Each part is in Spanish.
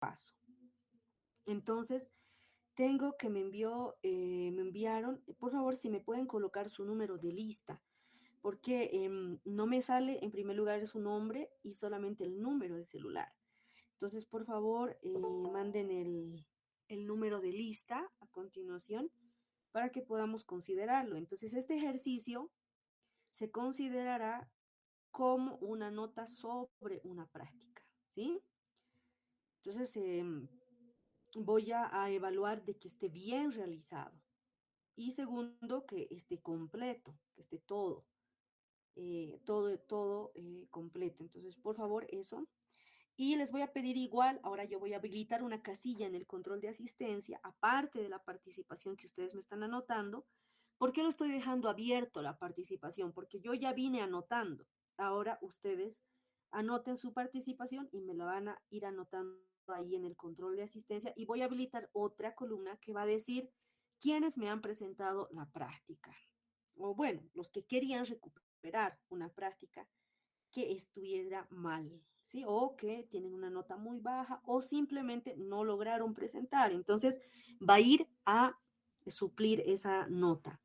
paso. Entonces, tengo que me enviaron, por favor, si me pueden colocar su número de lista, porque no me sale en primer lugar su nombre y solamente el número de celular. Entonces, por favor, manden el número de lista a continuación para que podamos considerarlo. Entonces, este ejercicio se considerará como una nota sobre una práctica, ¿sí? Entonces, voy a evaluar de que esté bien realizado. Y segundo, que esté completo, que esté todo completo. Entonces, por favor, eso. Y les voy a pedir igual, ahora yo voy a habilitar una casilla en el control de asistencia, aparte de la participación que ustedes me están anotando. ¿Por qué lo estoy dejando abierto la participación? Porque yo ya vine anotando. Ahora ustedes anoten su participación y me la van a ir anotando ahí en el control de asistencia y voy a habilitar otra columna que va a decir quiénes me han presentado la práctica. O bueno, los que querían recuperar una práctica que estuviera mal, ¿sí? O que tienen una nota muy baja o simplemente no lograron presentar. Entonces, va a ir a suplir esa nota.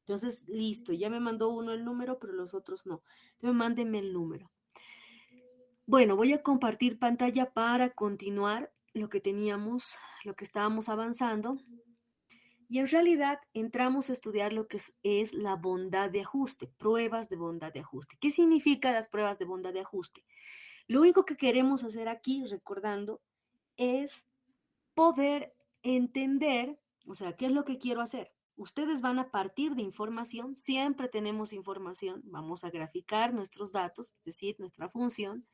Entonces, listo, ya me mandó uno el número, pero los otros no. Entonces, mándenme el número. Bueno, voy a compartir pantalla para continuar lo que teníamos, lo que estábamos avanzando. Y en realidad entramos a estudiar lo que es la bondad de ajuste, pruebas de bondad de ajuste. ¿Qué significan las pruebas de bondad de ajuste? Lo único que queremos hacer aquí, recordando, es poder entender, o sea, ¿qué es lo que quiero hacer? Ustedes van a partir de información, siempre tenemos información, vamos a graficar nuestros datos, es decir, nuestra función.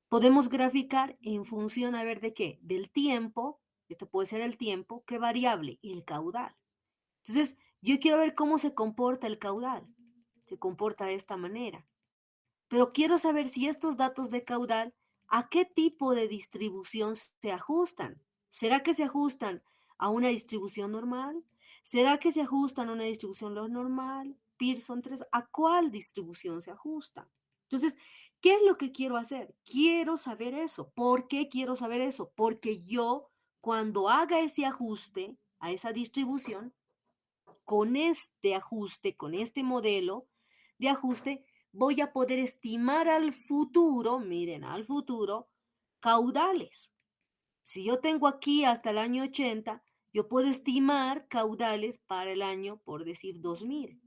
Podemos graficar en función, a ver, ¿de qué? Del tiempo, esto puede ser el tiempo, ¿qué variable? El caudal. Entonces, yo quiero ver cómo se comporta el caudal. Se comporta de esta manera. Pero quiero saber si estos datos de caudal, ¿a qué tipo de distribución se ajustan? ¿Será que se ajustan a una distribución normal? ¿Será que se ajustan a una distribución normal? Pearson 3, ¿a cuál distribución se ajusta? Entonces, ¿qué es lo que quiero hacer? Quiero saber eso. ¿Por qué quiero saber eso? Porque yo, cuando haga ese ajuste a esa distribución, con este ajuste, con este modelo de ajuste, voy a poder estimar al futuro, miren, al futuro, caudales. Si yo tengo aquí hasta el año 80, yo puedo estimar caudales para el año, por decir, 2000,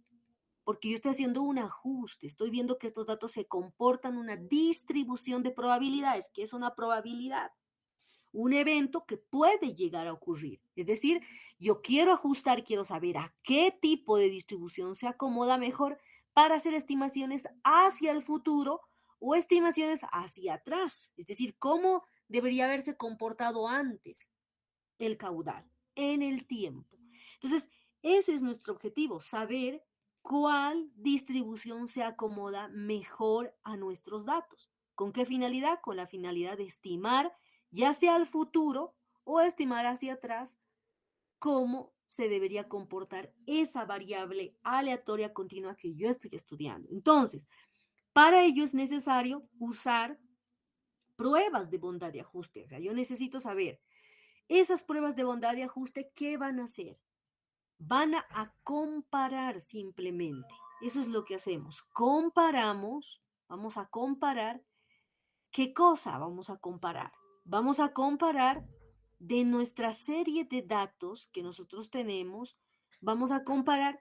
porque yo estoy haciendo un ajuste, estoy viendo que estos datos se comportan una distribución de probabilidades, que es una probabilidad, un evento que puede llegar a ocurrir. Es decir, yo quiero ajustar, quiero saber a qué tipo de distribución se acomoda mejor para hacer estimaciones hacia el futuro o estimaciones hacia atrás. Es decir, cómo debería haberse comportado antes el caudal en el tiempo. Entonces, ese es nuestro objetivo, saber cuál distribución se acomoda mejor a nuestros datos. ¿Con qué finalidad? Con la finalidad de estimar ya sea al futuro o estimar hacia atrás cómo se debería comportar esa variable aleatoria continua que yo estoy estudiando. Entonces, para ello es necesario usar pruebas de bondad de ajuste. O sea, yo necesito saber esas pruebas de bondad de ajuste, ¿qué van a hacer? Van a comparar simplemente. Eso es lo que hacemos. Comparamos, vamos a comparar. ¿Qué cosa vamos a comparar? Vamos a comparar de nuestra serie de datos que nosotros tenemos, vamos a comparar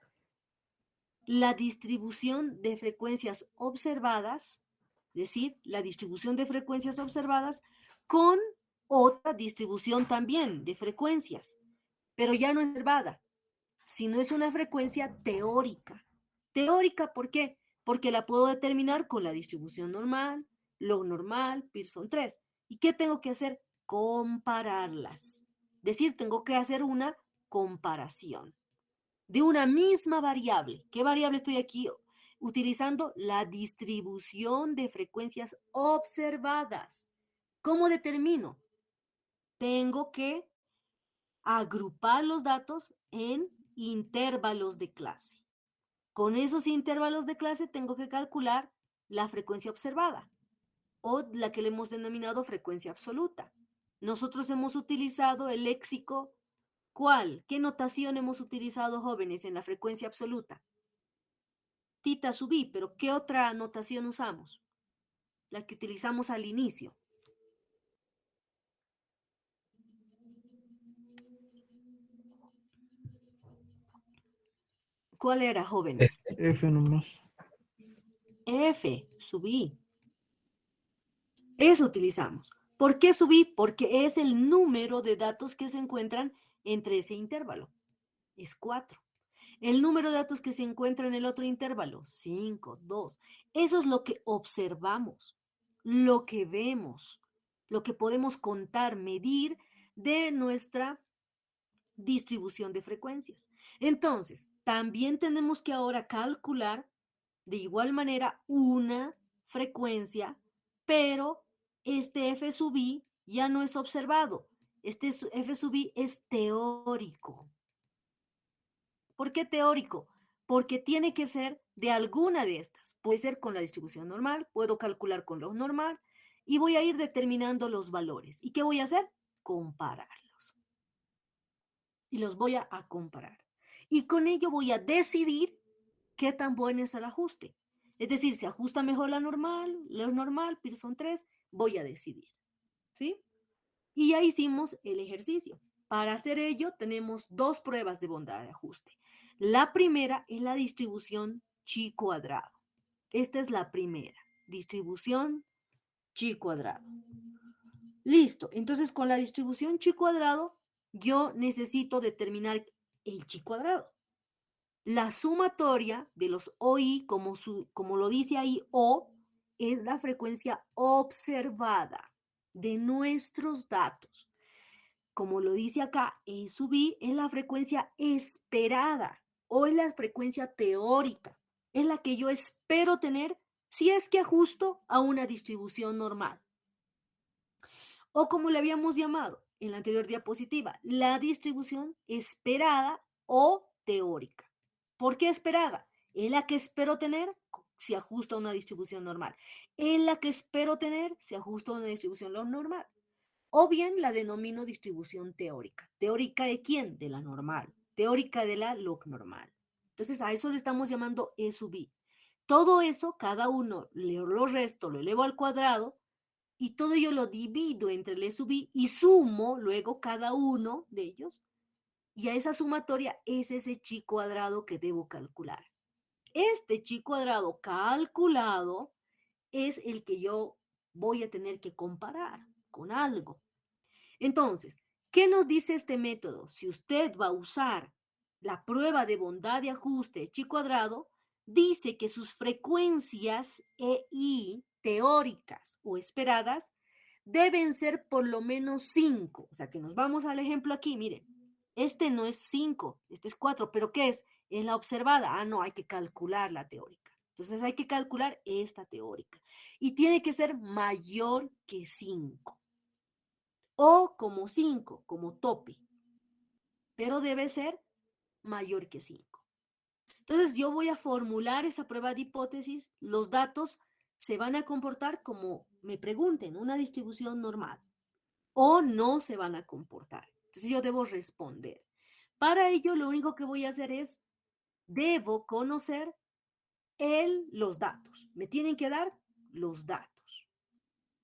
la distribución de frecuencias observadas, es decir, la distribución de frecuencias observadas con otra distribución también de frecuencias, pero ya no es observada, sino es una frecuencia teórica. Teórica, ¿por qué? Porque la puedo determinar con la distribución normal, log normal, Pearson 3. ¿Y qué tengo que hacer? Compararlas. Es decir, tengo que hacer una comparación de una misma variable. ¿Qué variable estoy aquí utilizando? La distribución de frecuencias observadas. ¿Cómo determino? Tengo que agrupar los datos en intervalos de clase. Con esos intervalos de clase tengo que calcular la frecuencia observada o la que le hemos denominado frecuencia absoluta. Nosotros hemos utilizado el léxico, ¿cuál? ¿Qué notación hemos utilizado, jóvenes, en la frecuencia absoluta? Tita sub i, pero ¿qué otra notación usamos? La que utilizamos al inicio. ¿Cuál era, jóvenes? F nomás. F sub i. Eso utilizamos. ¿Por qué sub i? Porque es el número de datos que se encuentran entre ese intervalo. Es 4. El número de datos que se encuentra en el otro intervalo, 5, 2. Eso es lo que observamos, lo que vemos, lo que podemos contar, medir de nuestra distribución de frecuencias. Entonces, también tenemos que ahora calcular de igual manera una frecuencia, pero este f sub i ya no es observado. Este f sub i es teórico. ¿Por qué teórico? Porque tiene que ser de alguna de estas. Puede ser con la distribución normal, puedo calcular con lo normal y voy a ir determinando los valores. ¿Y qué voy a hacer? Compararlos. Y los voy a comparar. Y con ello voy a decidir qué tan bueno es el ajuste. Es decir, si ajusta mejor lo normal, Pearson 3, voy a decidir. ¿Sí? Y ya hicimos el ejercicio. Para hacer ello tenemos dos pruebas de bondad de ajuste. La primera es la distribución chi cuadrado. Esta es la primera, distribución chi cuadrado. Listo, entonces con la distribución chi cuadrado yo necesito determinar el chi cuadrado. La sumatoria de los OI, como lo dice ahí, O, es la frecuencia observada de nuestros datos. Como lo dice acá, E sub i es la frecuencia esperada o es la frecuencia teórica. Es la que yo espero tener si es que ajusto a una distribución normal. O como le habíamos llamado en la anterior diapositiva, la distribución esperada o teórica. ¿Por qué esperada? Es la que espero tener si ajusto a una distribución normal. Es la que espero tener si ajusto a una distribución normal. O bien la denomino distribución teórica. ¿Teórica de quién? De la normal. Teórica de la log normal. Entonces a eso le estamos llamando E sub i. Todo eso, cada uno lo resto, lo elevo al cuadrado y todo yo lo divido entre el E sub i y sumo luego cada uno de ellos. Y a esa sumatoria es ese chi cuadrado que debo calcular. Este chi cuadrado calculado es el que yo voy a tener que comparar con algo. Entonces, ¿qué nos dice este método? Si usted va a usar la prueba de bondad de ajuste chi cuadrado, dice que sus frecuencias EI teóricas o esperadas deben ser por lo menos 5. O sea, que nos vamos al ejemplo aquí, miren. Este no es 5, este es 4, pero ¿qué es? Es la observada. Ah, no, hay que calcular la teórica. Entonces hay que calcular esta teórica. Y tiene que ser mayor que 5 o como 5, como tope, pero debe ser mayor que 5. Entonces yo voy a formular esa prueba de hipótesis, los datos se van a comportar como me pregunten, una distribución normal, o no se van a comportar. Entonces yo debo responder. Para ello lo único que voy a hacer es, debo conocer los datos. Me tienen que dar los datos.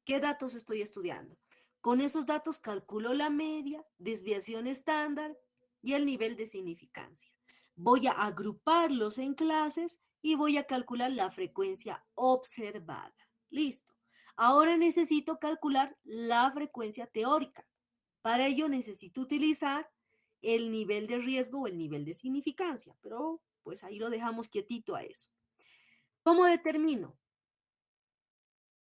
¿Qué datos estoy estudiando? Con esos datos calculo la media, desviación estándar y el nivel de significancia. Voy a agruparlos en clases y voy a calcular la frecuencia observada. Listo. Ahora necesito calcular la frecuencia teórica. Para ello necesito utilizar el nivel de riesgo o el nivel de significancia, pero pues ahí lo dejamos quietito a eso. ¿Cómo determino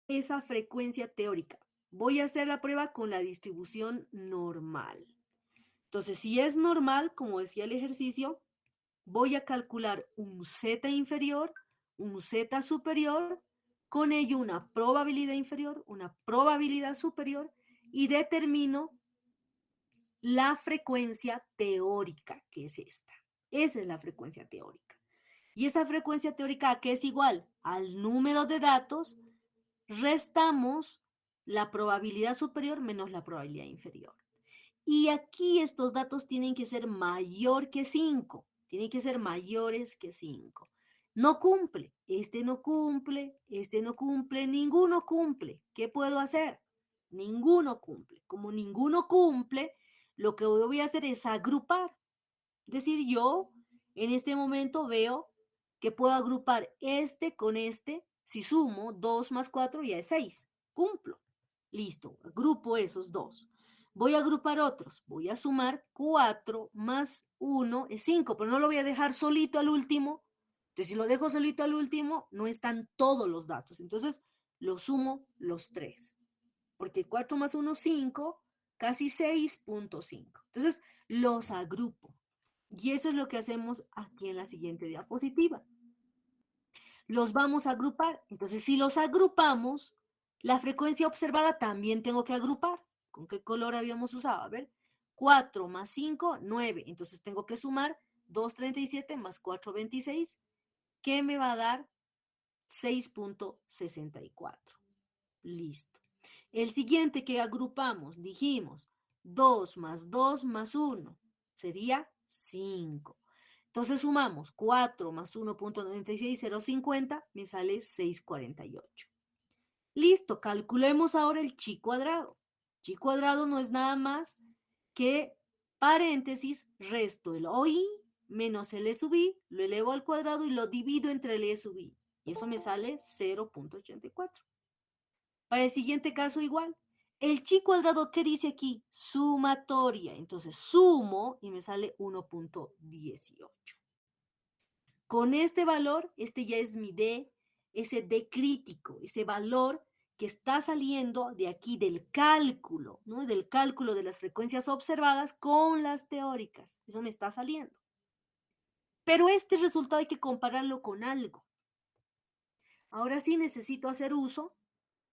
esa frecuencia teórica? Voy a hacer la prueba con la distribución normal. Entonces, si es normal, como decía el ejercicio, voy a calcular un z inferior, un z superior, con ello una probabilidad inferior, una probabilidad superior y determino la frecuencia teórica, que es esta. Esa es la frecuencia teórica. Y esa frecuencia teórica, que es igual al número de datos, restamos la probabilidad superior menos la probabilidad inferior. Y aquí estos datos tienen que ser mayor que 5. Tienen que ser mayores que 5. No cumple. Este no cumple. Este no cumple. Ninguno cumple. ¿Qué puedo hacer? Ninguno cumple. Como ninguno cumple, lo que voy a hacer es agrupar. Es decir, yo en este momento veo que puedo agrupar este con este. Si sumo 2 más 4 ya es 6. Cumplo. Listo, agrupo esos dos. Voy a agrupar otros. Voy a sumar 4 más 1 es 5, pero no lo voy a dejar solito al último. Entonces, si lo dejo solito al último, no están todos los datos. Entonces, lo sumo los 3. Porque 4 más 1, 5, casi 6.5. Entonces, los agrupo. Y eso es lo que hacemos aquí en la siguiente diapositiva. Los vamos a agrupar. Entonces, si los agrupamos, la frecuencia observada también tengo que agrupar. ¿Con qué color habíamos usado? A ver, 4 más 5, 9. Entonces, tengo que sumar 2,37 más 4,26, que me va a dar 6.64. Listo. El siguiente que agrupamos, dijimos, 2 más 2 más 1, sería 5. Entonces sumamos 4 más 1.96, 0,50, me sale 6,48. Listo, calculemos ahora el chi cuadrado. Chi cuadrado no es nada más que paréntesis, resto el OI menos el E sub I, lo elevo al cuadrado y lo divido entre el E sub I. Y eso me sale 0.84. Para el siguiente caso igual. El chi cuadrado, ¿qué dice aquí? Sumatoria. Entonces sumo y me sale 1.18. Con este valor, este ya es mi D, ese D crítico, ese valor que está saliendo de aquí del cálculo, ¿no? Del cálculo de las frecuencias observadas con las teóricas. Eso me está saliendo. Pero este resultado hay que compararlo con algo. Ahora sí necesito hacer uso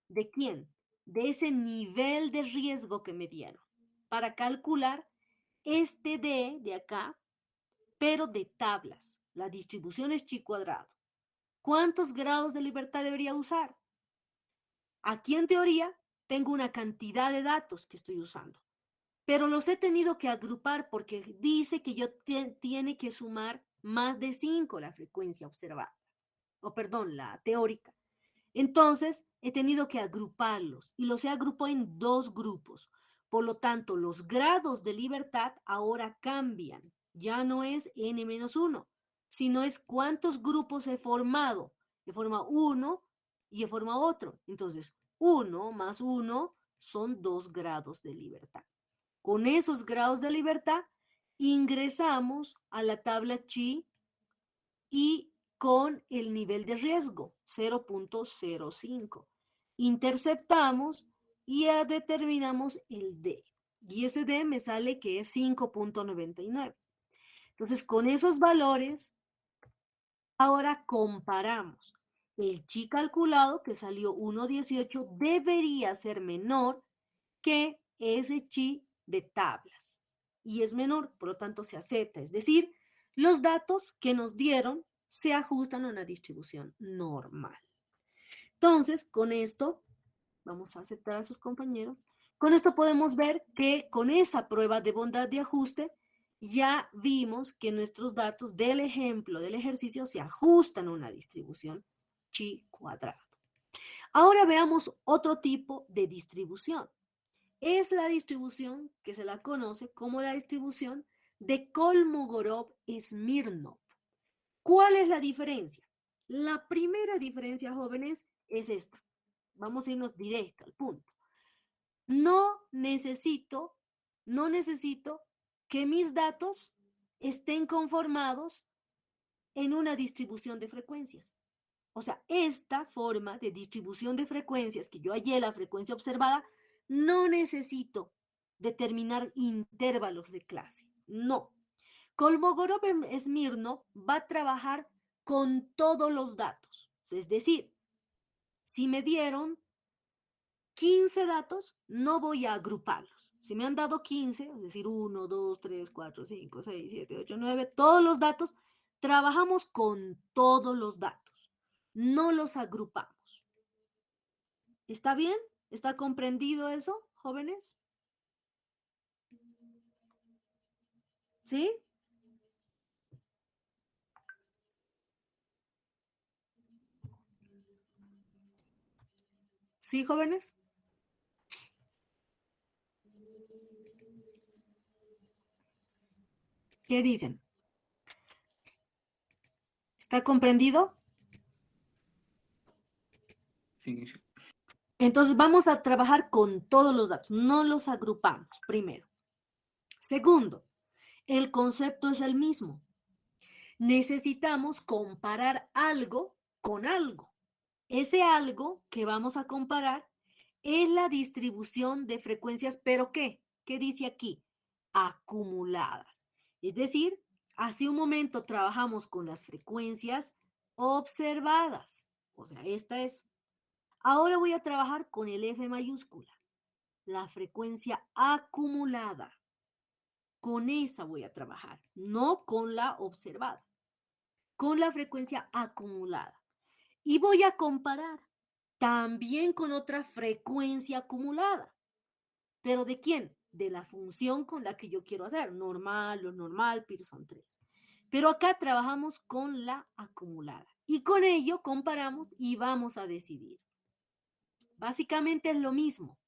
¿de quién? De ese nivel de riesgo que me dieron para calcular este D de acá, pero de tablas. La distribución es chi cuadrado. ¿Cuántos grados de libertad debería usar? Aquí en teoría tengo una cantidad de datos que estoy usando, pero los he tenido que agrupar porque dice que yo tiene que sumar más de 5 la frecuencia observada, o perdón, la teórica. Entonces, he tenido que agruparlos y los he agrupado en dos grupos. Por lo tanto, los grados de libertad ahora cambian. Ya no es n-1, sino es cuántos grupos he formado. He formado uno y he formado otro. Entonces, 1 más 1 son 2 grados de libertad. Con esos grados de libertad, ingresamos a la tabla chi y con el nivel de riesgo 0.05. Interceptamos y ya determinamos el D. Y ese D me sale que es 5.99. Entonces, con esos valores, ahora comparamos. El chi calculado, que salió 1.18, debería ser menor que ese chi de tablas. Y es menor, por lo tanto se acepta. Es decir, los datos que nos dieron se ajustan a una distribución normal. Entonces, con esto, vamos a aceptar a sus compañeros. Con esto podemos ver que con esa prueba de bondad de ajuste, ya vimos que nuestros datos del ejemplo, del ejercicio, se ajustan a una distribución chi cuadrado. Ahora veamos otro tipo de distribución. Es la distribución que se la conoce como la distribución de Kolmogorov-Smirnov. ¿Cuál es la diferencia? La primera diferencia, jóvenes, es esta. Vamos a irnos directo al punto. No necesito que mis datos estén conformados en una distribución de frecuencias. O sea, esta forma de distribución de frecuencias que yo hallé la frecuencia observada, no necesito determinar intervalos de clase. No. Kolmogorov-Smirnov va a trabajar con todos los datos. Es decir, si me dieron 15 datos, no voy a agruparlos. Si me han dado 15, es decir, 1, 2, 3, 4, 5, 6, 7, 8, 9, todos los datos, trabajamos con todos los datos. No los agrupamos. ¿Está bien? ¿Está comprendido eso, jóvenes? ¿Sí? ¿Sí, jóvenes? ¿Qué dicen? ¿Está comprendido? Sí, Entonces vamos a trabajar con todos los datos, no los agrupamos, primero. Segundo, el concepto es el mismo. Necesitamos comparar algo con algo. Ese algo que vamos a comparar es la distribución de frecuencias, ¿pero qué? ¿Qué dice aquí? Acumuladas. Es decir, hace un momento trabajamos con las frecuencias observadas. O sea, esta es. Ahora voy a trabajar con el F mayúscula, la frecuencia acumulada. Con esa voy a trabajar, no con la observada, con la frecuencia acumulada. Y voy a comparar también con otra frecuencia acumulada. ¿Pero de quién? De la función con la que yo quiero hacer, normal, lo normal, Pearson 3. Pero acá trabajamos con la acumulada. Y con ello comparamos y vamos a decidir. Básicamente es lo mismo.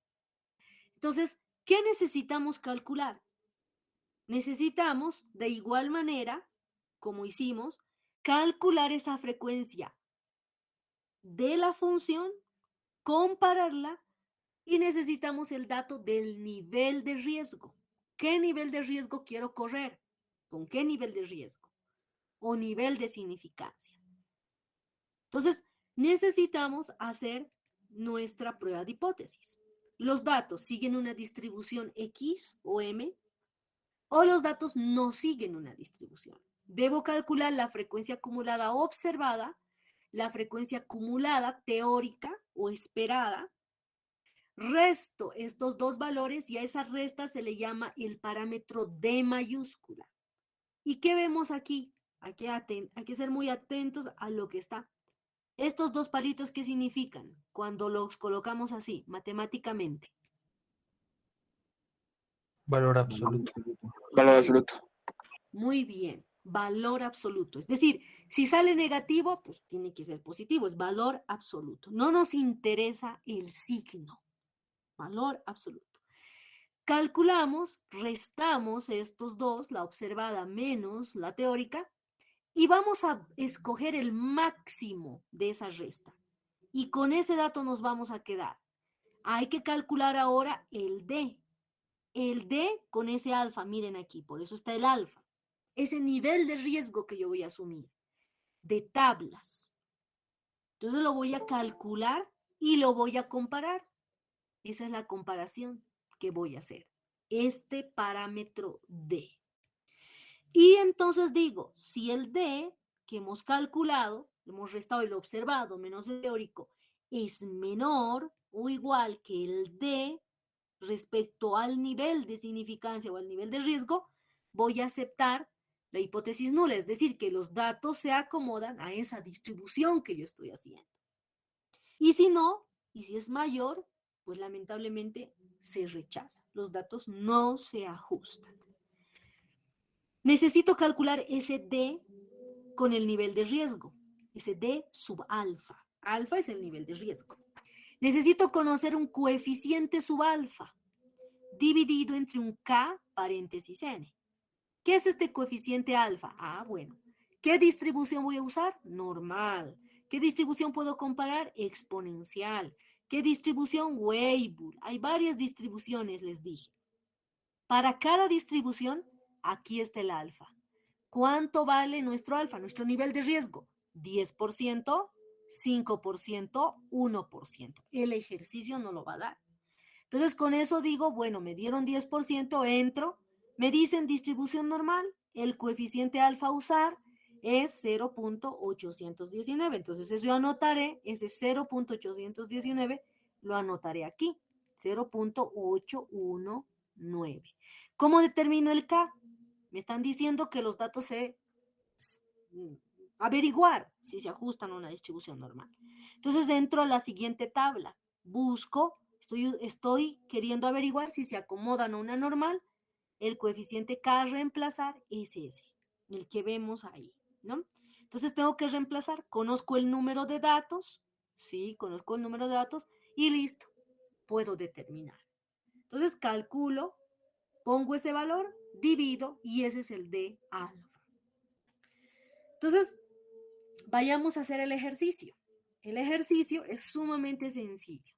Entonces, ¿qué necesitamos calcular? Necesitamos, de igual manera, como hicimos, calcular esa frecuencia de la función, compararla y necesitamos el dato del nivel de riesgo. ¿Qué nivel de riesgo quiero correr? ¿Con qué nivel de riesgo? O nivel de significancia. Entonces, necesitamos hacer nuestra prueba de hipótesis. Los datos siguen una distribución X o M o los datos no siguen una distribución. Debo calcular la frecuencia acumulada observada, la frecuencia acumulada teórica o esperada. Resto estos dos valores y a esa resta se le llama el parámetro D mayúscula. ¿Y qué vemos aquí? Hay que ser muy atentos a lo que está. Estos dos palitos, ¿qué significan? Cuando los colocamos así, matemáticamente. valor absoluto. Valor absoluto. Muy bien, valor absoluto. Es decir, si sale negativo, pues tiene que ser positivo, es valor absoluto. No nos interesa el signo, valor absoluto. Calculamos, restamos estos dos, la observada menos la teórica, y vamos a escoger el máximo de esa resta. Y con ese dato nos vamos a quedar. Hay que calcular ahora el D. El D con ese alfa, miren aquí, por eso está el alfa. Ese nivel de riesgo que yo voy a asumir, de tablas. Entonces lo voy a calcular y lo voy a comparar. Esa es la comparación que voy a hacer. Este parámetro D. Y entonces digo, si el D que hemos calculado, hemos restado el observado menos el teórico, es menor o igual que el D respecto al nivel de significancia o al nivel de riesgo, voy a aceptar la hipótesis nula, es decir, que los datos se acomodan a esa distribución que yo estoy haciendo. Y si no, y si es mayor, pues lamentablemente se rechaza. Los datos no se ajustan. Necesito calcular ese D con el nivel de riesgo, ese D sub alfa. Alfa es el nivel de riesgo. Necesito conocer un coeficiente sub alfa dividido entre un K paréntesis N. ¿Qué es este coeficiente alfa? Ah, bueno. ¿Qué distribución voy a usar? Normal. ¿Qué distribución puedo comparar? Exponencial. ¿Qué distribución? Weibull. Hay varias distribuciones, les dije. Para cada distribución, aquí está el alfa. ¿Cuánto vale nuestro alfa, nuestro nivel de riesgo? 10%, 5%, 1%. El ejercicio no lo va a dar. Entonces, con eso digo, bueno, me dieron 10%, entro, me dicen distribución normal, el coeficiente alfa a usar es 0.819. Entonces, eso yo anotaré, ese 0.819 lo anotaré aquí, 0.819. ¿Cómo determino el K? Me están diciendo que los datos averiguar si se ajustan a una distribución normal. Entonces, entro a la siguiente tabla, busco Estoy queriendo averiguar si se acomodan a una normal. El coeficiente K a reemplazar es ese, el que vemos ahí, ¿no? Entonces tengo que reemplazar, conozco el número de datos, sí, conozco el número de datos y listo, puedo determinar. Entonces calculo, pongo ese valor, divido y ese es el de alfa. Entonces, vayamos a hacer el ejercicio. El ejercicio es sumamente sencillo.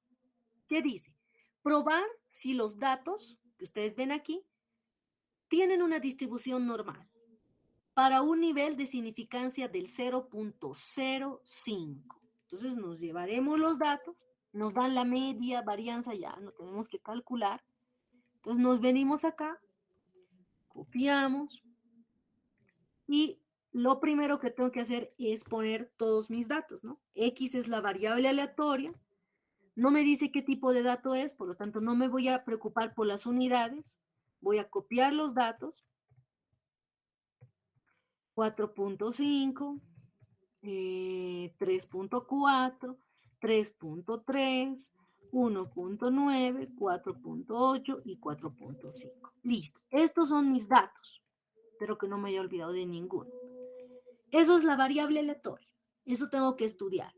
¿Qué dice? Probar si los datos que ustedes ven aquí tienen una distribución normal para un nivel de significancia del 0.05. Entonces nos llevaremos los datos, nos dan la media, varianza, ya no tenemos que calcular. Entonces nos venimos acá, copiamos y lo primero que tengo que hacer es poner todos mis datos, ¿no? X es la variable aleatoria, no me dice qué tipo de dato es, por lo tanto no me voy a preocupar por las unidades, voy a copiar los datos, 4.5, 3.4, 3.3, 1.9, 4.8 y 4.5. Listo, estos son mis datos, espero que no me haya olvidado de ninguno. Eso es la variable aleatoria, eso tengo que estudiar.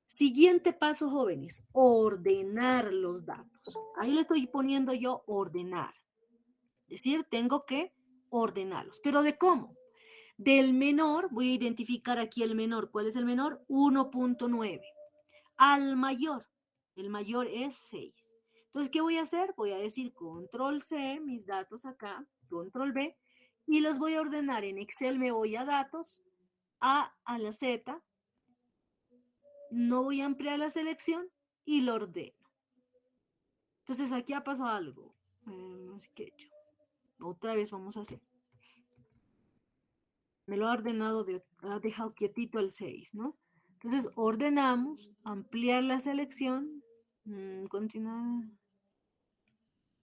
Siguiente paso, jóvenes, ordenar los datos. Ahí le estoy poniendo yo ordenar. Es decir, tengo que ordenarlos. ¿Pero de cómo? Del menor, voy a identificar aquí el menor. ¿Cuál es el menor? 1.9. Al mayor, el mayor es 6. Entonces, ¿qué voy a hacer? Voy a decir control C, mis datos acá, control B, y los voy a ordenar. En Excel me voy a datos, A a la Z, no voy a ampliar la selección y lo ordeno. Entonces aquí ha pasado algo. No sé qué he hecho. Otra vez vamos a hacer. Me lo ha ordenado, ha dejado quietito el 6, ¿no? Entonces ordenamos, ampliar la selección, continuar.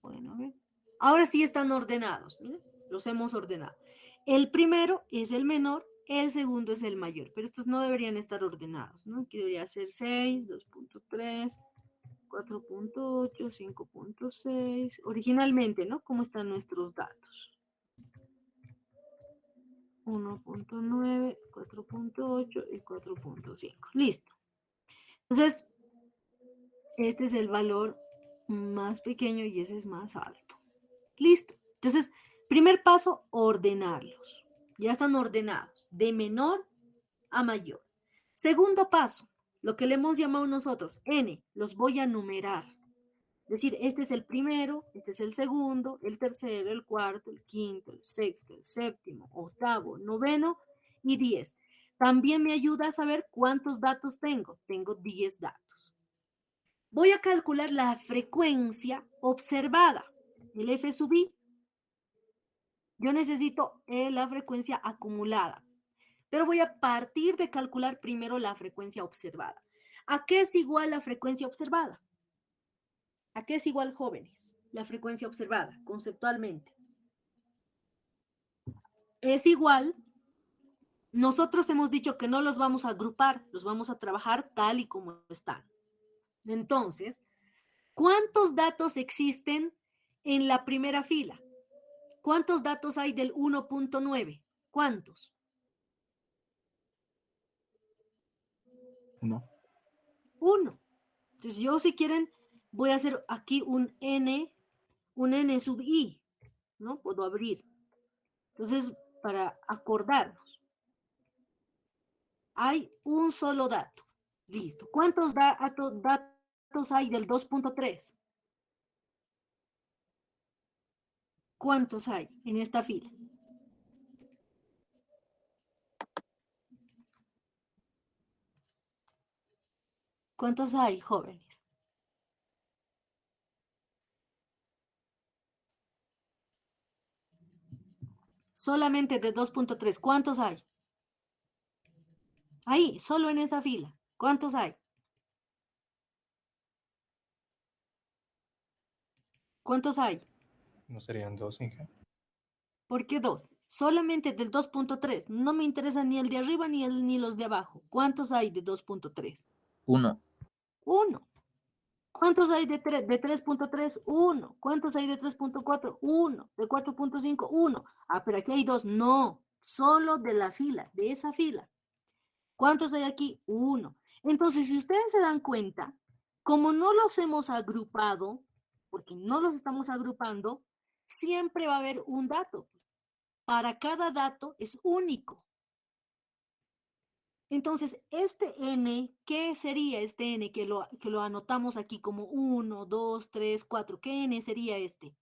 Bueno, a ver. Ahora sí están ordenados, ¿no? Los hemos ordenado. El primero es el menor, el segundo es el mayor, pero estos no deberían estar ordenados, ¿no? Aquí debería ser 6, 2.3, 4.8, 5.6. Originalmente, ¿no? ¿Cómo están nuestros datos? 1.9, 4.8 y 4.5. Listo. Entonces, este es el valor más pequeño y ese es más alto. Listo. Entonces, primer paso, ordenarlos. Ya están ordenados, de menor a mayor. Segundo paso, lo que le hemos llamado nosotros, n, los voy a numerar. Es decir, este es el primero, este es el segundo, el tercero, el cuarto, el quinto, el sexto, el séptimo, octavo, noveno y 10. También me ayuda a saber cuántos datos tengo. Tengo 10 datos. Voy a calcular la frecuencia observada, el F sub I. Yo necesito la frecuencia acumulada, pero voy a partir de calcular primero la frecuencia observada. ¿A qué es igual la frecuencia observada? ¿A qué es igual, jóvenes? La frecuencia observada, conceptualmente. Es igual, nosotros hemos dicho que no los vamos a agrupar, los vamos a trabajar tal y como están. Entonces, ¿cuántos datos existen en la primera fila? ¿Cuántos datos hay del 1.9? ¿Cuántos? 1. 1. Entonces, yo si quieren, voy a hacer aquí un n sub i, ¿no? Puedo abrir. Entonces, para acordarnos, hay un solo dato. Listo. ¿Cuántos datos hay del 2.3? ¿Cuántos hay en esta fila? ¿Cuántos hay, jóvenes? Solamente de 2.3. ¿Cuántos hay? Ahí, solo en esa fila. ¿Cuántos hay? ¿Cuántos hay? ¿No serían 2, Inge? ¿Por qué 2? Solamente del 2.3. No me interesa ni el de arriba ni los de abajo. ¿Cuántos hay de 2.3? 1. 1. ¿Cuántos hay de 3.3? 1. ¿Cuántos hay de 3.4? 1. ¿De 4.5? 1. Ah, pero aquí hay 2. No, solo de la fila, de esa fila. ¿Cuántos hay aquí? 1. Entonces, si ustedes se dan cuenta, como no los hemos agrupado, porque no los estamos agrupando, siempre va a haber un dato. Para cada dato es único. Entonces, este n, ¿qué sería este n que lo anotamos aquí como 1, 2, 3, 4? ¿Qué n sería este?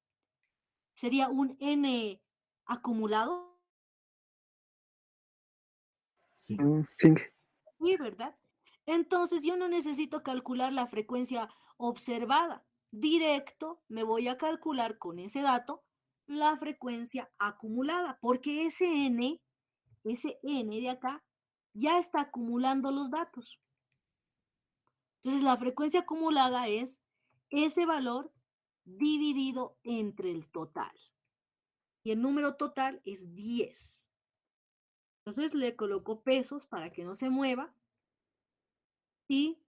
¿Sería un n acumulado? Sí. Sí. Sí, ¿verdad? Entonces, yo no necesito calcular la frecuencia observada. Directo me voy a calcular con ese dato la frecuencia acumulada, porque ese n de acá, ya está acumulando los datos. Entonces, la frecuencia acumulada es ese valor dividido entre el total. Y el número total es 10. Entonces, le coloco pesos para que no se mueva. ¿Y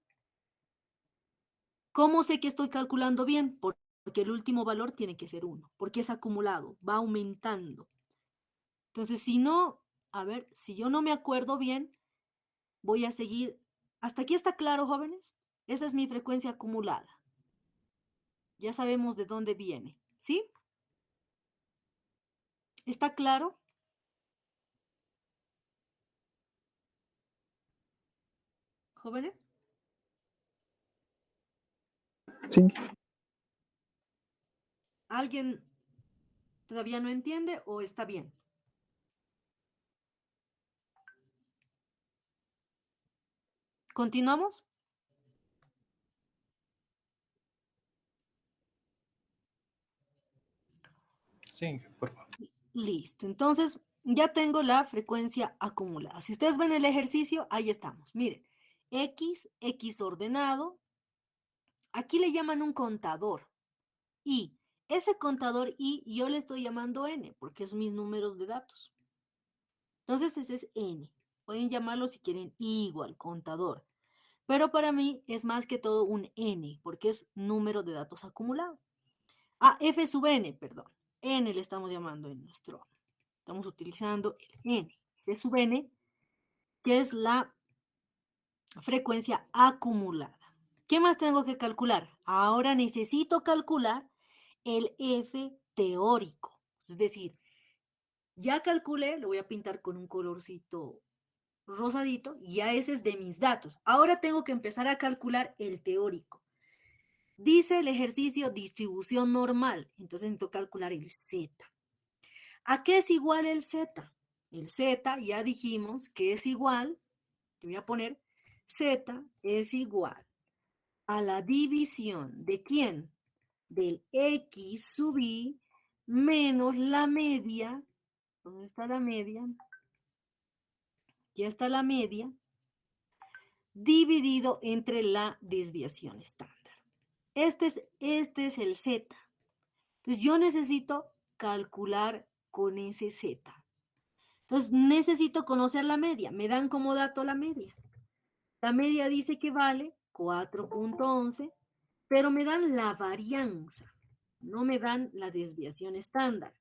cómo sé que estoy calculando bien? Porque el último valor tiene que ser 1, porque es acumulado, va aumentando. Entonces, si no, a ver, si yo no me acuerdo bien, voy a seguir. ¿Hasta aquí está claro, jóvenes? Esa es mi frecuencia acumulada. Ya sabemos de dónde viene, ¿sí? ¿Está claro? ¿Jóvenes? Sí. ¿Alguien todavía no entiende o está bien? ¿Continuamos? Sí, por favor. Listo. Entonces, ya tengo la frecuencia acumulada. Si ustedes ven el ejercicio, ahí estamos. Miren, X ordenado. Aquí le llaman un contador. Y ese contador Y yo le estoy llamando N, porque es mis números de datos. Entonces, ese es N. Pueden llamarlo si quieren I igual, contador. Pero para mí es más que todo un N, porque es número de datos acumulado. Ah, F sub N, perdón. N le estamos llamando en nuestro. Estamos utilizando el N. F sub N, que es la frecuencia acumulada. ¿Qué más tengo que calcular? Ahora necesito calcular el F teórico. Es decir, ya calculé, lo voy a pintar con un colorcito rosadito, y ya ese es de mis datos. Ahora tengo que empezar a calcular el teórico. Dice el ejercicio distribución normal, entonces necesito calcular el Z. ¿A qué es igual el Z? El Z ya dijimos que es igual, te voy a poner, Z es igual a la división de ¿quién? Del X sub I menos la media. ¿Dónde está la media? Ya está la media, dividido entre la desviación estándar. Este es el Z. Entonces yo necesito calcular con ese Z. Entonces necesito conocer la media. Me dan como dato la media. La media dice que vale 4.11, pero me dan la varianza. No me dan la desviación estándar.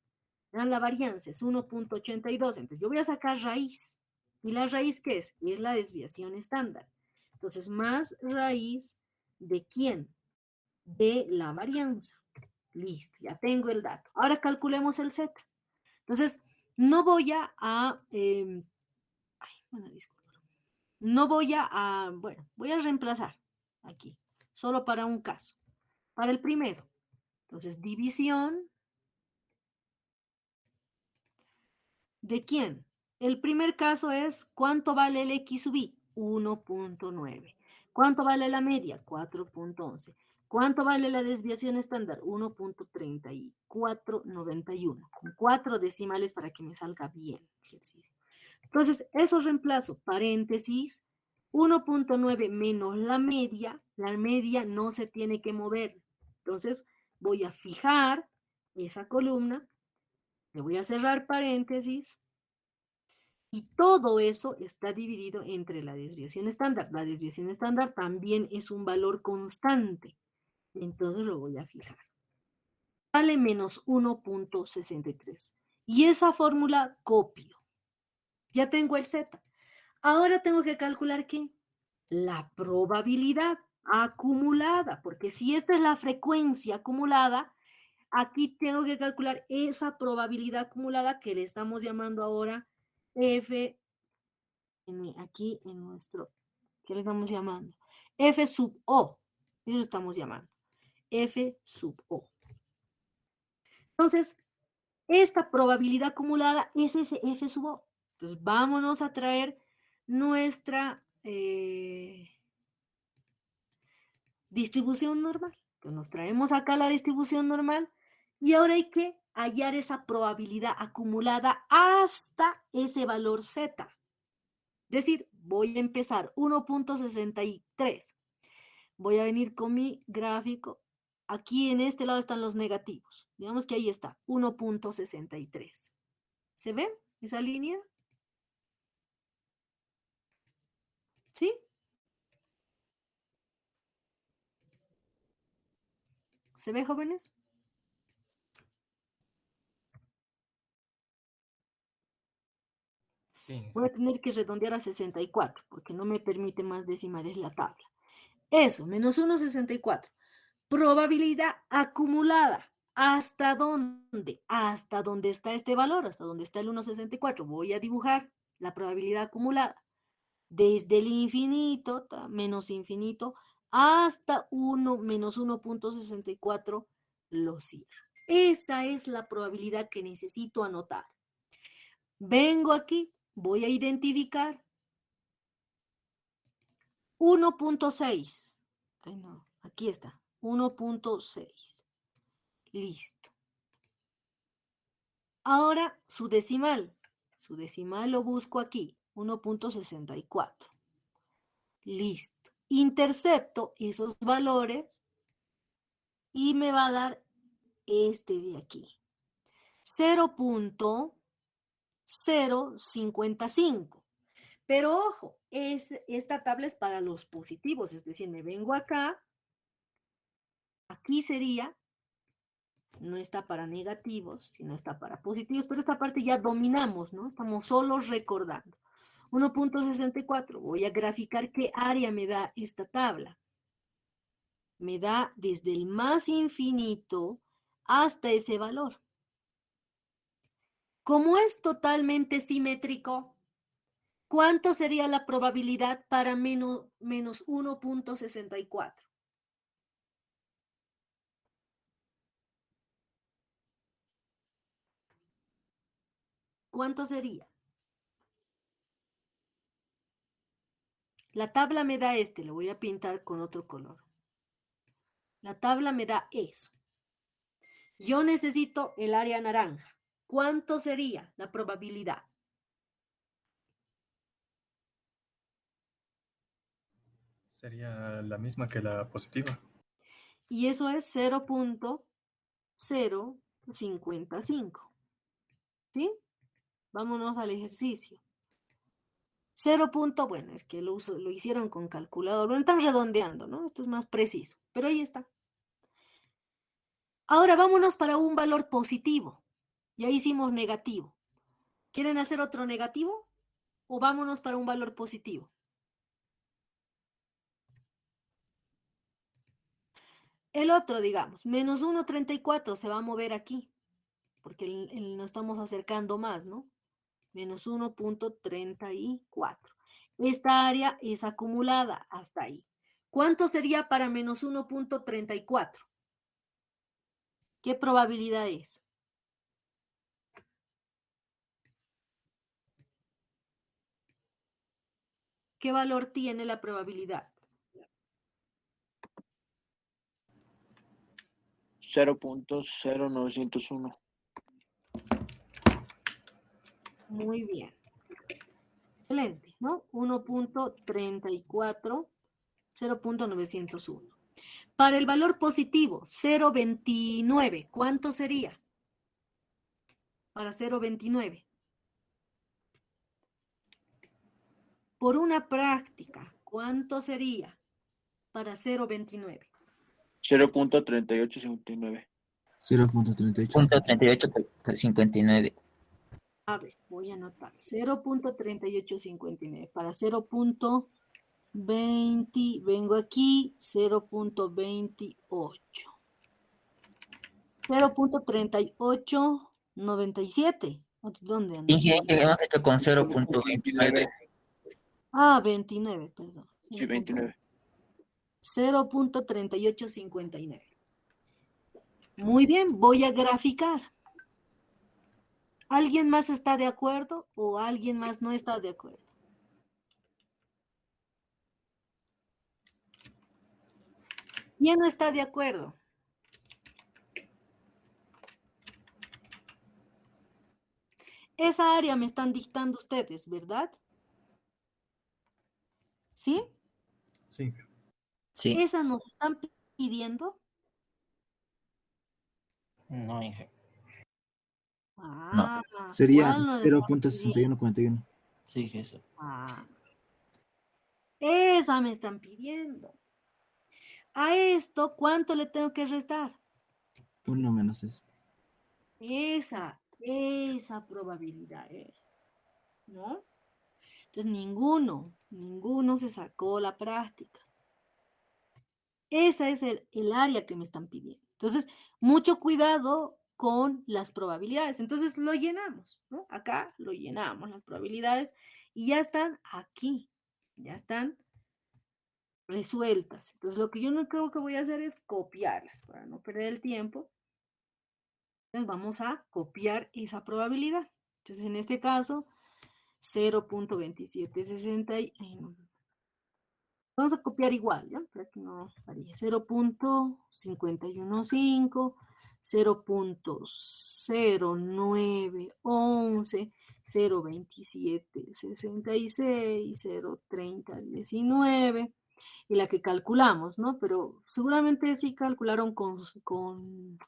Me dan la varianza, es 1.82. Entonces yo voy a sacar raíz. ¿Y la raíz qué es? Es la desviación estándar. Entonces, más raíz de quién? De la varianza. Listo, ya tengo el dato. Ahora calculemos el Z. Entonces, no voy bueno, disculpa. No bueno, voy a reemplazar aquí, solo para un caso. Para el primero. Entonces, división ¿de quién? El primer caso es, ¿cuánto vale el X sub I? 1.9. ¿Cuánto vale la media? 4.11. ¿Cuánto vale la desviación estándar? 1.3491. Con 4 decimales para que me salga bien el ejercicio. Entonces, eso reemplazo, paréntesis, 1.9 menos la media no se tiene que mover. Entonces, voy a fijar esa columna, le voy a cerrar paréntesis, y todo eso está dividido entre la desviación estándar. La desviación estándar también es un valor constante. Entonces lo voy a fijar. Vale menos 1.63. Y esa fórmula copio. Ya tengo el Z. Ahora tengo que calcular ¿qué? La probabilidad acumulada, porque si esta es la frecuencia acumulada, aquí tengo que calcular esa probabilidad acumulada que le estamos llamando ahora F, aquí en nuestro, ¿qué le estamos llamando? F sub O, eso estamos llamando, F sub O. Entonces, esta probabilidad acumulada es ese F sub O. Entonces, vámonos a traer nuestra distribución normal. Entonces, nos traemos acá la distribución normal y ahora hay que hallar esa probabilidad acumulada hasta ese valor Z. Es decir, voy a empezar 1.63. Voy a venir con mi gráfico. Aquí en este lado están los negativos. Digamos que ahí está, 1.63. ¿Se ve esa línea? ¿Sí? ¿Se ve, jóvenes? Sí, Voy a tener que redondear a 64 porque no me permite más decimales la tabla. Eso, menos 1.64. Probabilidad acumulada. ¿Hasta dónde? Hasta dónde está este valor, hasta dónde está el 1.64. Voy a dibujar la probabilidad acumulada. Desde el infinito, menos infinito, hasta 1 menos 1.64, lo cierro. Esa es la probabilidad que necesito anotar. Vengo aquí, voy a identificar 1.6. Ay, no, aquí está, 1.6. Listo. Ahora su decimal. Su decimal lo busco aquí, 1.64. Listo. Intercepto esos valores y me va a dar este de aquí. 0.055. Pero ojo, esta tabla es para los positivos, es decir, me vengo acá, aquí sería, no está para negativos, sino está para positivos, pero esta parte ya dominamos, ¿no? Estamos solo recordando. 1.64, voy a graficar qué área me da esta tabla. Me da desde el más infinito hasta ese valor. Como es totalmente simétrico, ¿cuánto sería la probabilidad para menos 1.64? ¿Cuánto sería? La tabla me da este, lo voy a pintar con otro color. La tabla me da eso. Yo necesito el área naranja. ¿Cuánto sería la probabilidad? sería la misma que la positiva. Y eso es 0.055. ¿Sí? Vámonos al ejercicio. 0. Bueno, es que lo hicieron con calculador. Lo están redondeando, ¿no? Esto es más preciso. Pero ahí está. Ahora vámonos para un valor positivo. Ya hicimos negativo. ¿Quieren hacer otro negativo? ¿O vámonos para un valor positivo? El otro, digamos, menos 1.34 se va a mover aquí. Porque nos estamos acercando más, ¿no? Menos 1.34. Esta área es acumulada hasta ahí. ¿Cuánto sería para menos 1.34? ¿Qué probabilidad es? ¿Qué valor tiene la probabilidad? 0.0901. Muy bien. Excelente, ¿no? 1.34, 0.901. Para el valor positivo, 0.29, ¿cuánto sería? Para 0.29. Por una práctica, ¿cuánto sería para 0.29? 0.3859. 0.38. Punto 38,59. A ver, voy a anotar. 0.3859. Para 0.20, vengo aquí, 0.28. 0.3897. ¿Dónde ando? Dije que hemos hecho con 0.29. Ah, 29, perdón. Sí, 29. 0.3859. Muy bien, voy a graficar. ¿Alguien más está de acuerdo o alguien más no está de acuerdo? ¿Quién no está de acuerdo? Esa área me están dictando ustedes, ¿verdad? ¿Sí? Sí. Sí. ¿Esa nos están pidiendo? No, Inge. Ah, Sería ¿cuál nos están pidiendo? 0.6141. Sí, eso. Ah, esa me están pidiendo. A esto, ¿cuánto le tengo que restar? 1 menos eso. Esa probabilidad es, ¿no? Entonces, ninguno se sacó la práctica. Esa es el área que me están pidiendo. Entonces, mucho cuidado con las probabilidades. Entonces, lo llenamos, ¿no? Acá lo llenamos, las probabilidades, y ya están aquí, ya están resueltas. Entonces, lo que yo no creo que voy a hacer es copiarlas para no perder el tiempo. Entonces, vamos a copiar esa probabilidad. Entonces, en este caso, 0.2760. Vamos a copiar igual, ¿ya? Para que no varíe. 0.515, 0.0911, 0.2766, 0.3019, y la que calculamos, ¿no? Pero seguramente sí calcularon con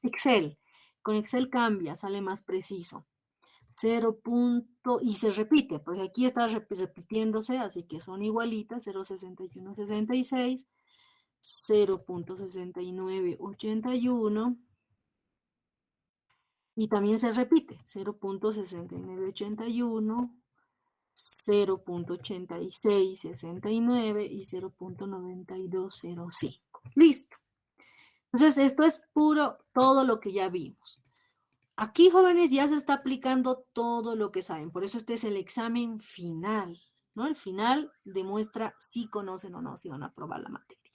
Excel. Con Excel cambia, sale más preciso. 0. Y se repite, porque aquí está repitiéndose, así que son igualitas, 0.6166, 0.6981, y también se repite, 0.6981, 0.8669 y 0.9205. Listo. Entonces, esto es puro, todo lo que ya vimos. Aquí, jóvenes, ya se está aplicando todo lo que saben. Por eso este es el examen final, ¿no? El final demuestra si conocen o no, si van a aprobar la materia.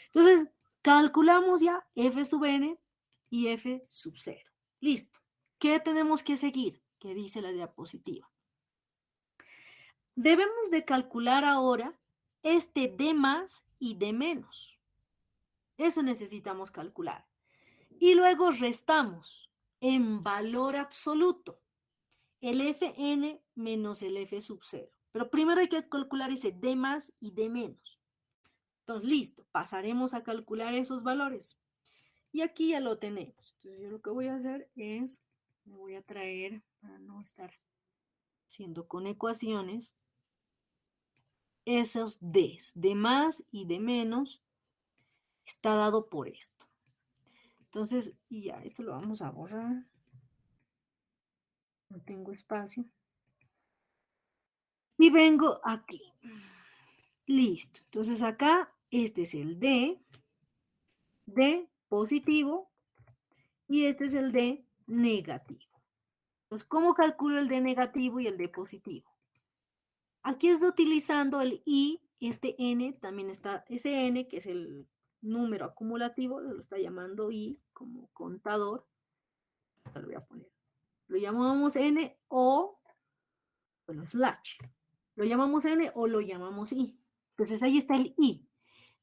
Entonces, calculamos ya f sub n y f sub 0. Listo. ¿Qué tenemos que seguir? ¿Qué dice la diapositiva? Debemos de calcular ahora este d más y d menos. Eso necesitamos calcular. Y luego restamos en valor absoluto el Fn menos el F sub 0. Pero primero hay que calcular ese D más y D menos. Entonces, listo, pasaremos a calcular esos valores. Y aquí ya lo tenemos. Entonces, yo lo que voy a hacer es, me voy a traer, para no estar haciendo con ecuaciones, esos Ds, D más y D menos, está dado por esto. Entonces, y ya, esto lo vamos a borrar. No tengo espacio. Y vengo aquí. Listo. Entonces acá, este es el D positivo y este es el D negativo. Entonces, ¿cómo calculo el D negativo y el D positivo? Aquí estoy utilizando el I, este N, también está ese N, que es el número acumulativo, lo está llamando I como contador. Lo voy a poner. Lo llamamos N o, bueno, slash. Lo llamamos N o lo llamamos I. Entonces ahí está el I.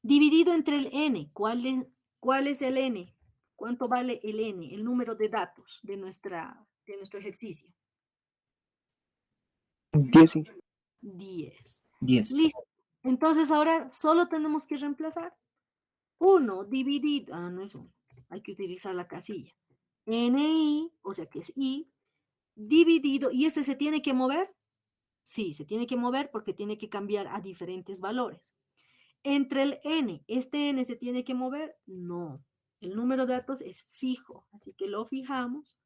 Dividido entre el N. ¿Cuál es el N? ¿Cuánto vale el N? El número de datos de nuestro ejercicio. 10. 10. 10. Listo. Entonces ahora solo tenemos que reemplazar. 1 dividido. No es 1. Hay que utilizar la casilla. NI, o sea que es I, dividido. ¿Y este se tiene que mover? Sí, se tiene que mover porque tiene que cambiar a diferentes valores. Entre el N, ¿este N se tiene que mover? No. El número de datos es fijo, así que lo fijamos.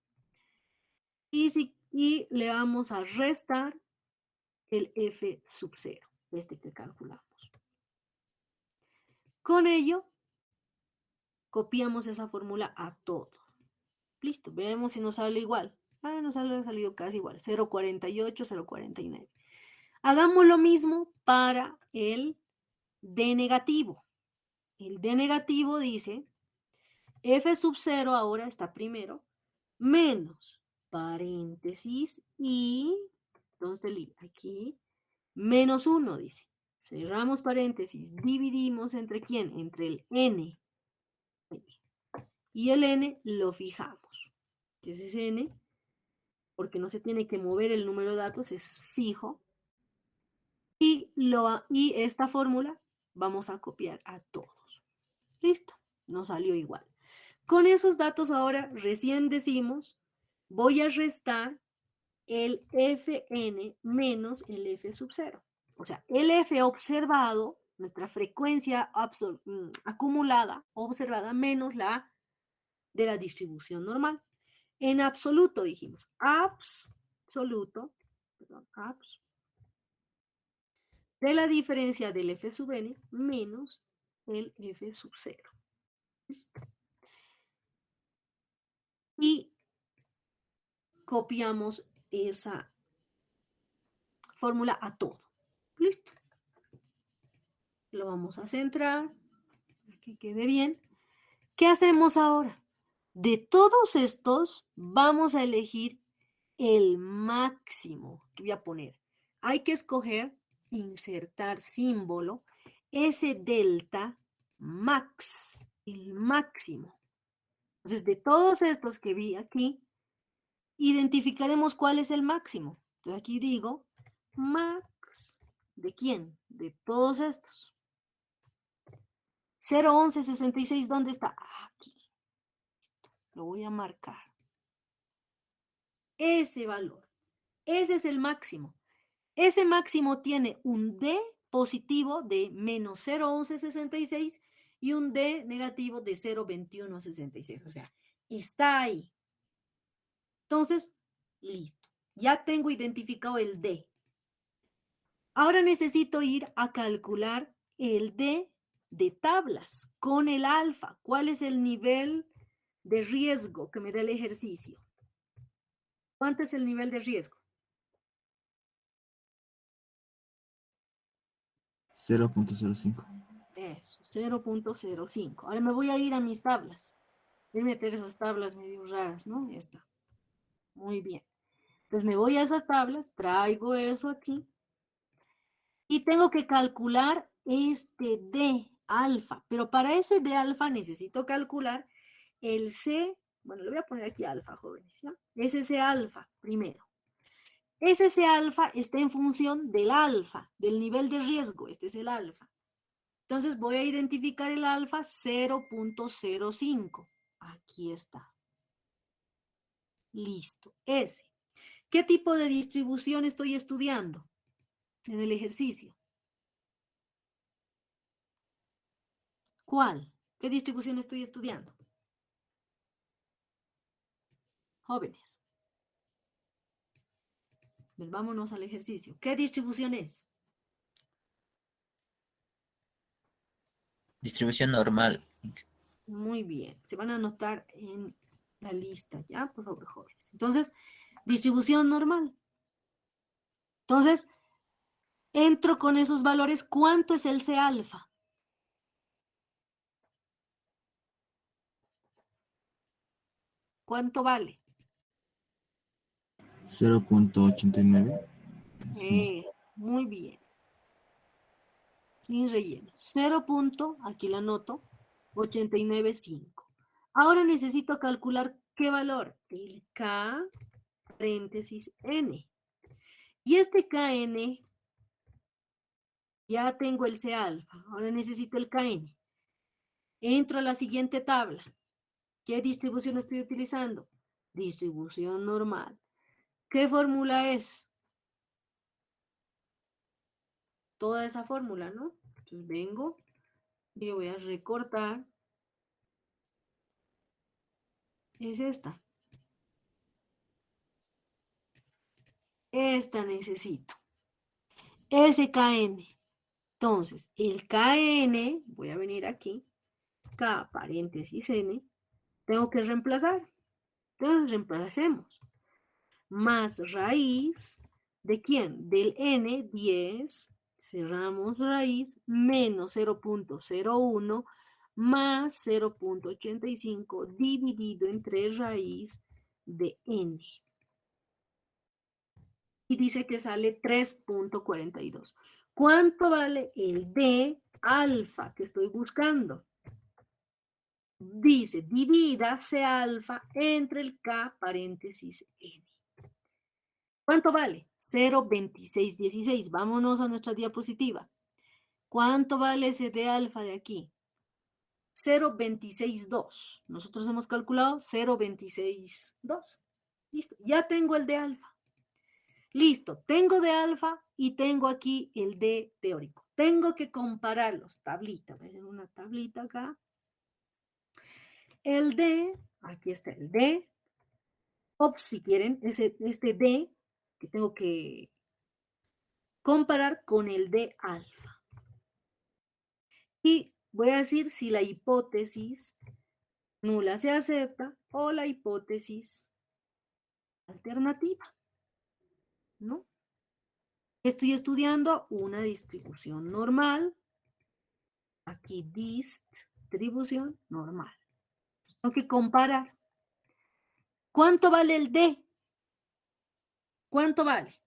Y le vamos a restar el f sub 0, este que calculamos. Con ello, copiamos esa fórmula a todo. Listo, veremos si nos sale igual. Nos ha salido casi igual, 0,48, 0,49. Hagamos lo mismo para el D negativo. El D negativo dice, f sub 0 ahora está primero, menos paréntesis y, entonces aquí, menos 1 dice. Cerramos paréntesis, dividimos entre quién, entre el n. Y el n lo fijamos. Ese es n, porque no se tiene que mover el número de datos, es fijo. Y esta fórmula vamos a copiar a todos. Listo, nos salió igual. Con esos datos ahora recién decimos, voy a restar el fn menos el f sub 0. O sea, el f observado, nuestra frecuencia acumulada, observada, menos la de la distribución normal. En absoluto dijimos, absoluto, de la diferencia del f sub n menos el f sub 0. ¿Listo? Y copiamos esa fórmula a todo. Listo. Lo vamos a centrar, que quede bien. ¿Qué hacemos ahora? De todos estos, vamos a elegir el máximo que voy a poner. Hay que escoger, insertar símbolo, ese delta max, el máximo. Entonces, de todos estos que vi aquí, identificaremos cuál es el máximo. Entonces, aquí digo, max, ¿de quién? De todos estos. 0,1166, ¿dónde está? Aquí. Lo voy a marcar. Ese valor. Ese es el máximo. Ese máximo tiene un D positivo de menos 0,1166 y un D negativo de 0,2166. O sea, está ahí. Entonces, listo. Ya tengo identificado el D. Ahora necesito ir a calcular el D de tablas con el alfa. ¿Cuál es el nivel de riesgo que me da el ejercicio? ¿Cuánto es el nivel de riesgo? 0.05. Eso, 0,05. Ahora me voy a ir a mis tablas. Voy a meter esas tablas medio raras, ¿no? Ya está. Muy bien. Entonces me voy a esas tablas, traigo eso aquí. Y tengo que calcular este D alfa. Pero para ese D alfa necesito calcular el C. Bueno, le voy a poner aquí alfa, jóvenes, ¿ya? Ese C alfa primero. Ese C alfa está en función del alfa, del nivel de riesgo. Este es el alfa. Entonces voy a identificar el alfa 0,05. Aquí está. Listo. Ese. ¿Qué tipo de distribución estoy estudiando en el ejercicio? ¿Cuál? ¿Qué distribución estoy estudiando? Jóvenes. Pues vámonos al ejercicio. ¿Qué distribución es? Distribución normal. Muy bien. Se van a anotar en la lista, ¿ya? Por favor, jóvenes. Entonces, distribución normal. Entonces, entro con esos valores. ¿Cuánto es el C alfa? ¿Cuánto vale? 0.89. Sí. Muy bien. Sin relleno. 0. Aquí la anoto. 89,5. Ahora necesito calcular qué valor. El K paréntesis N. Y este KN, ya tengo el C alfa. Ahora necesito el KN. Entro a la siguiente tabla. ¿Qué distribución estoy utilizando? Distribución normal. ¿Qué fórmula es? Toda esa fórmula, ¿no? Entonces vengo y voy a recortar es esta. Esta necesito. SKN. Entonces, el KN, voy a venir aquí, K paréntesis N, tengo que reemplazar. Entonces, reemplacemos. Más raíz, ¿de quién? Del N, 10, cerramos raíz, menos 0.01 más 0.85 dividido entre raíz de N. Y dice que sale 3.42. ¿Cuánto vale el D alfa que estoy buscando? Dice, divida C alfa entre el K paréntesis N. ¿Cuánto vale? 0.2616. Vámonos a nuestra diapositiva. ¿Cuánto vale ese D alfa de aquí? 0.262. Nosotros hemos calculado 0.262. Listo. Ya tengo el D alfa. Listo. Tengo D alfa y tengo aquí el D teórico. Tengo que compararlos. Tablita. Voy a hacer una tablita acá. El D, aquí está el D. Si quieren, este D que tengo que comparar con el D alfa. Y voy a decir si la hipótesis nula se acepta o la hipótesis alternativa, ¿no? Estoy estudiando una distribución normal. Aquí distribución normal. Tengo que comparar. ¿Cuánto vale el D? ¿Cuánto vale?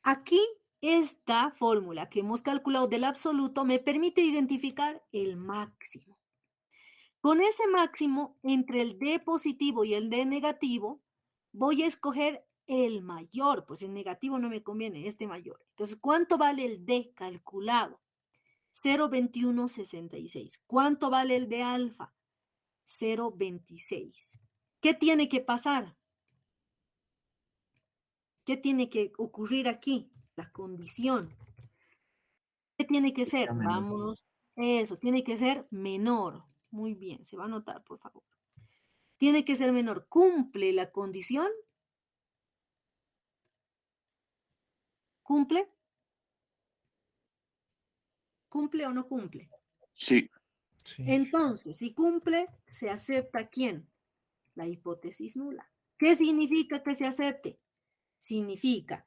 Aquí esta fórmula que hemos calculado del absoluto me permite identificar el máximo. Con ese máximo, entre el D positivo y el D negativo, voy a escoger el mayor, pues el negativo no me conviene, este mayor. Entonces, ¿cuánto vale el D calculado? 0.2166. ¿Cuánto vale el de alfa? 0.26. ¿Qué tiene que pasar? ¿Qué tiene que ocurrir aquí? La condición. ¿Qué tiene que ser? Vámonos. Eso, tiene que ser menor. Muy bien, se va a anotar, por favor. Tiene que ser menor. ¿Cumple la condición? ¿Cumple? ¿Cumple o no cumple? Sí. Sí. Entonces, si cumple, ¿se acepta quién? La hipótesis nula. ¿Qué significa que se acepte? Significa,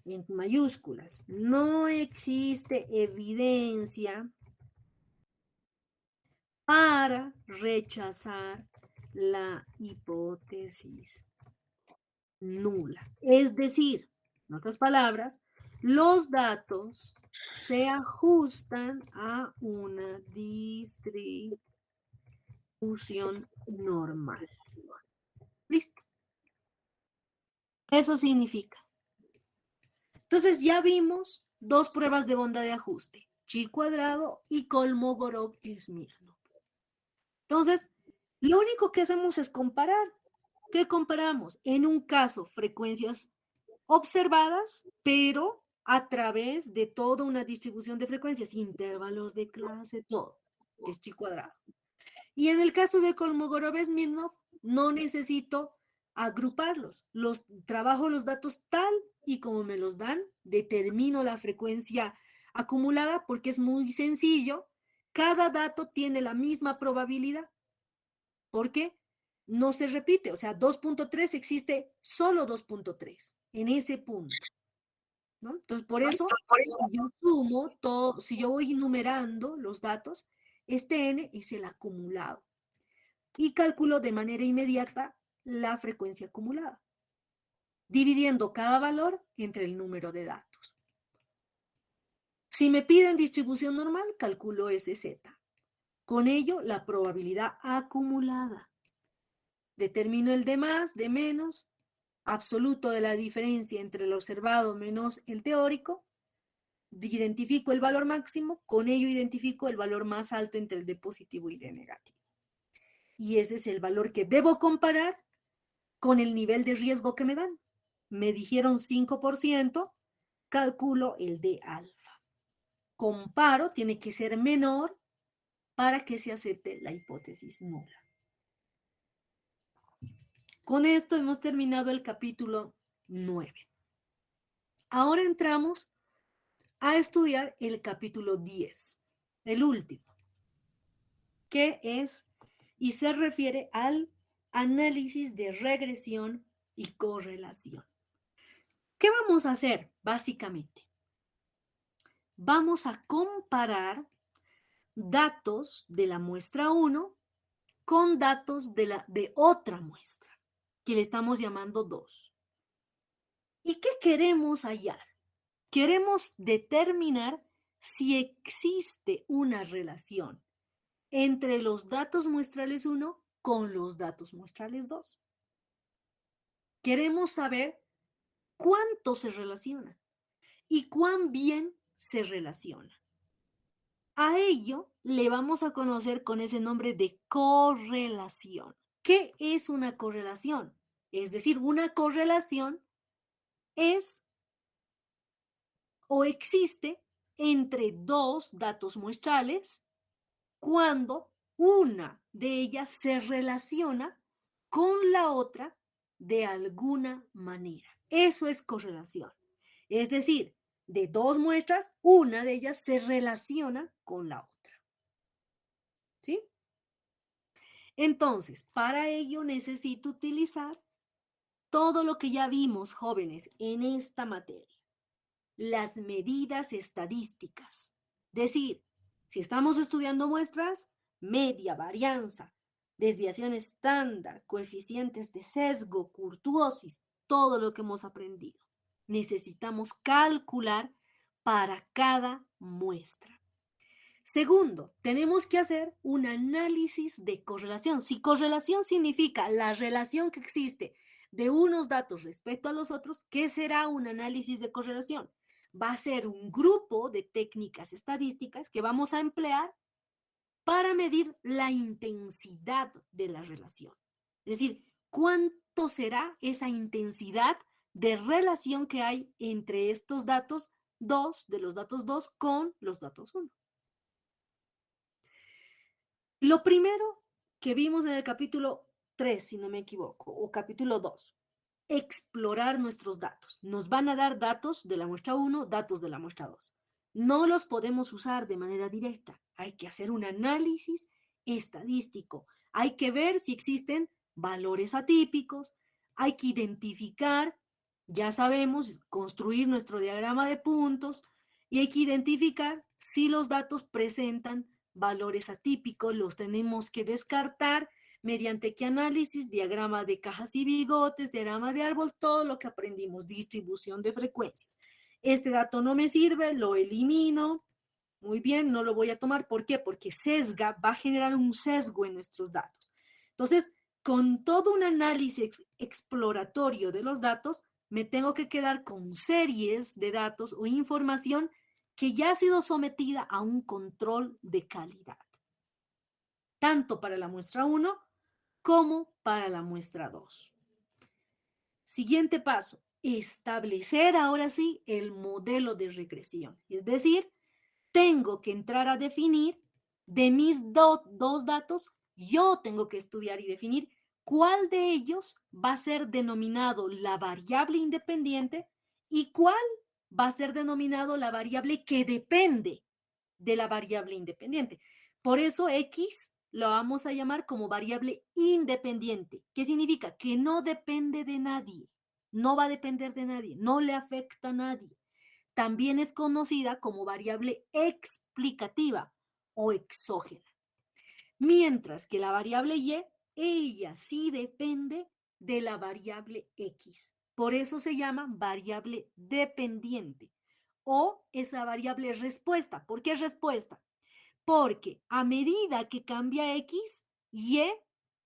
en mayúsculas, no existe evidencia para rechazar la hipótesis nula. Es decir, en otras palabras, los datos se ajustan a una distribución normal. Listo. Eso significa. Entonces ya vimos dos pruebas de bondad de ajuste, chi cuadrado y Kolmogorov-Smirnov. Entonces, lo único que hacemos es comparar. ¿Qué comparamos? En un caso, frecuencias observadas, pero a través de toda una distribución de frecuencias, intervalos de clase, todo, que es chi cuadrado. Y en el caso de Kolmogorov-Smirnov, no necesito agruparlos. Trabajo los datos tal y como me los dan, determino la frecuencia acumulada porque es muy sencillo. Cada dato tiene la misma probabilidad. ¿Por qué? No se repite, o sea, 2.3 existe solo 2.3 en ese punto, ¿no? Entonces, por eso, si yo sumo todo, si yo voy numerando los datos, este n es el acumulado y calculo de manera inmediata la frecuencia acumulada, dividiendo cada valor entre el número de datos. Si me piden distribución normal, calculo SZ. Con ello, la probabilidad acumulada. Determino el de más, de menos, absoluto de la diferencia entre el observado menos el teórico, identifico el valor máximo, con ello identifico el valor más alto entre el de positivo y de negativo. Y ese es el valor que debo comparar con el nivel de riesgo que me dan. Me dijeron 5%, calculo el de alfa. Comparo, tiene que ser menor para que se acepte la hipótesis nula. Con esto hemos terminado el capítulo 9. Ahora entramos a estudiar el capítulo 10, el último, que es y se refiere al análisis de regresión y correlación. ¿Qué vamos a hacer básicamente? Vamos a comparar datos de la muestra 1 con datos de otra muestra, que le estamos llamando 2. ¿Y qué queremos hallar? Queremos determinar si existe una relación entre los datos muestrales 1 con los datos muestrales 2. Queremos saber cuánto se relacionan y cuán bien se relacionan. A ello le vamos a conocer con ese nombre de correlación. ¿Qué es una correlación? Es decir, una correlación es o existe entre dos datos muestrales cuando una de ellas se relaciona con la otra de alguna manera. Eso es correlación. Es decir, de dos muestras, una de ellas se relaciona con la otra. ¿Sí? Entonces, para ello necesito utilizar todo lo que ya vimos, jóvenes, en esta materia. Las medidas estadísticas. Decir, si estamos estudiando muestras, media, varianza, desviación estándar, coeficientes de sesgo, kurtosis, todo lo que hemos aprendido. Necesitamos calcular para cada muestra. Segundo, tenemos que hacer un análisis de correlación. Si correlación significa la relación que existe de unos datos respecto a los otros, ¿qué será un análisis de correlación? Va a ser un grupo de técnicas estadísticas que vamos a emplear para medir la intensidad de la relación. Es decir, ¿cuánto será esa intensidad de relación que hay entre estos datos 2, de los datos 2 con los datos 1? Lo primero que vimos en el capítulo 3, si no me equivoco, o capítulo 2, explorar nuestros datos. Nos van a dar datos de la muestra 1, datos de la muestra 2. No los podemos usar de manera directa. Hay que hacer un análisis estadístico. Hay que ver si existen valores atípicos. Hay que identificar, ya sabemos, construir nuestro diagrama de puntos y hay que identificar si los datos presentan valores atípicos. Los tenemos que descartar. ¿Mediante qué análisis? Diagrama de cajas y bigotes, diagrama de árbol, todo lo que aprendimos, distribución de frecuencias. Este dato no me sirve, lo elimino. Muy bien, no lo voy a tomar. ¿Por qué? Porque sesga, va a generar un sesgo en nuestros datos. Entonces, con todo un análisis exploratorio de los datos, me tengo que quedar con series de datos o información que ya ha sido sometida a un control de calidad, tanto para la muestra 1 como para la muestra 2. Siguiente paso, establecer ahora sí el modelo de regresión. Es decir, tengo que entrar a definir de mis dos datos, yo tengo que estudiar y definir cuál de ellos va a ser denominado la variable independiente y cuál va a ser denominado la variable que depende de la variable independiente. Por eso X lo vamos a llamar como variable independiente. ¿Qué significa? Que no depende de nadie, no va a depender de nadie, no le afecta a nadie. También es conocida como variable explicativa o exógena. Mientras que la variable Y, ella sí depende de la variable X. Por eso se llama variable dependiente o esa variable respuesta. ¿Por qué respuesta? Porque a medida que cambia X, Y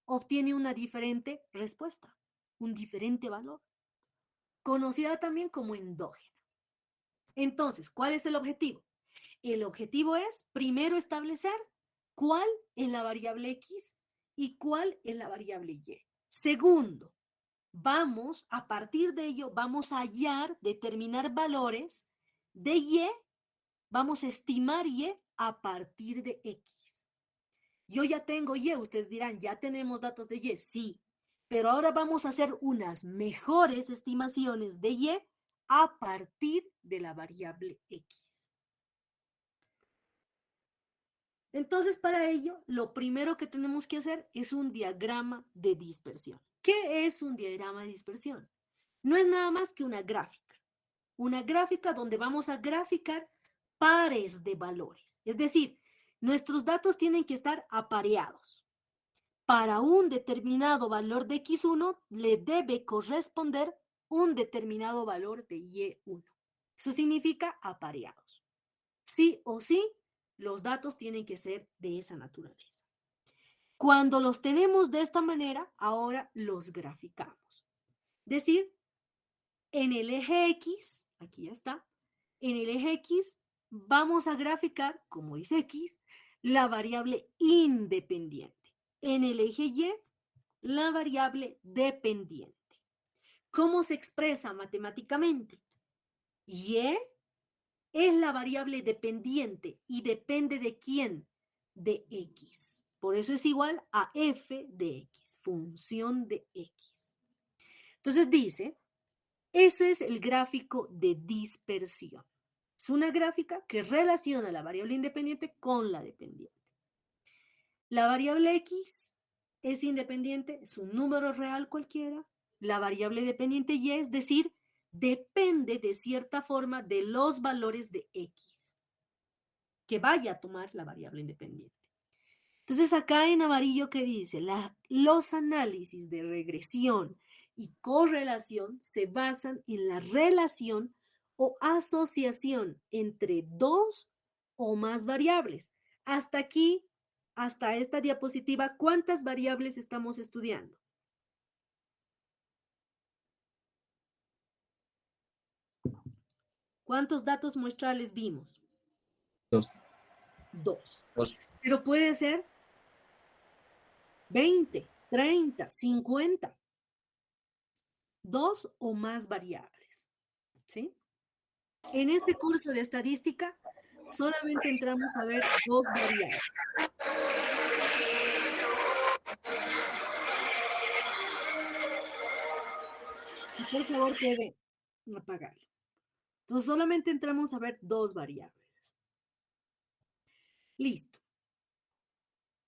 obtiene una diferente respuesta, un diferente valor, conocida también como endógena. Entonces, ¿cuál es el objetivo? El objetivo es primero establecer cuál es la variable X y cuál es la variable Y. Segundo, a partir de ello, vamos a hallar, determinar valores de Y, vamos a estimar Y a partir de X. Yo ya tengo Y, ustedes dirán, ¿ya tenemos datos de Y? Sí, pero ahora vamos a hacer unas mejores estimaciones de Y a partir de la variable X. Entonces, para ello, lo primero que tenemos que hacer es un diagrama de dispersión. ¿Qué es un diagrama de dispersión? No es nada más que una gráfica. Una gráfica donde vamos a graficar pares de valores. Es decir, nuestros datos tienen que estar apareados. Para un determinado valor de X1 le debe corresponder un determinado valor de Y1. Eso significa apareados. Sí o sí, los datos tienen que ser de esa naturaleza. Cuando los tenemos de esta manera, ahora los graficamos. Es decir, en el eje X, aquí ya está, en el eje X vamos a graficar, como dice X, la variable independiente. En el eje Y, la variable dependiente. ¿Cómo se expresa matemáticamente? Y es la variable dependiente y depende de quién, de X. Por eso es igual a f de X, función de X. Entonces dice, ese es el gráfico de dispersión. Es una gráfica que relaciona la variable independiente con la dependiente. La variable X es independiente, es un número real cualquiera. La variable dependiente Y, es decir, depende de cierta forma de los valores de X que vaya a tomar la variable independiente. Entonces acá en amarillo que dice, los análisis de regresión y correlación se basan en la relación o asociación entre dos o más variables. Hasta aquí, hasta esta diapositiva, ¿cuántas variables estamos estudiando? ¿Cuántos datos muestrales vimos? 2. 2. Dos. Pero puede ser 20, 30, 50. Dos o más variables. ¿Sí? En este curso de estadística solamente entramos a ver dos variables. Y por favor puede apagarlo. Entonces solamente entramos a ver dos variables. Listo.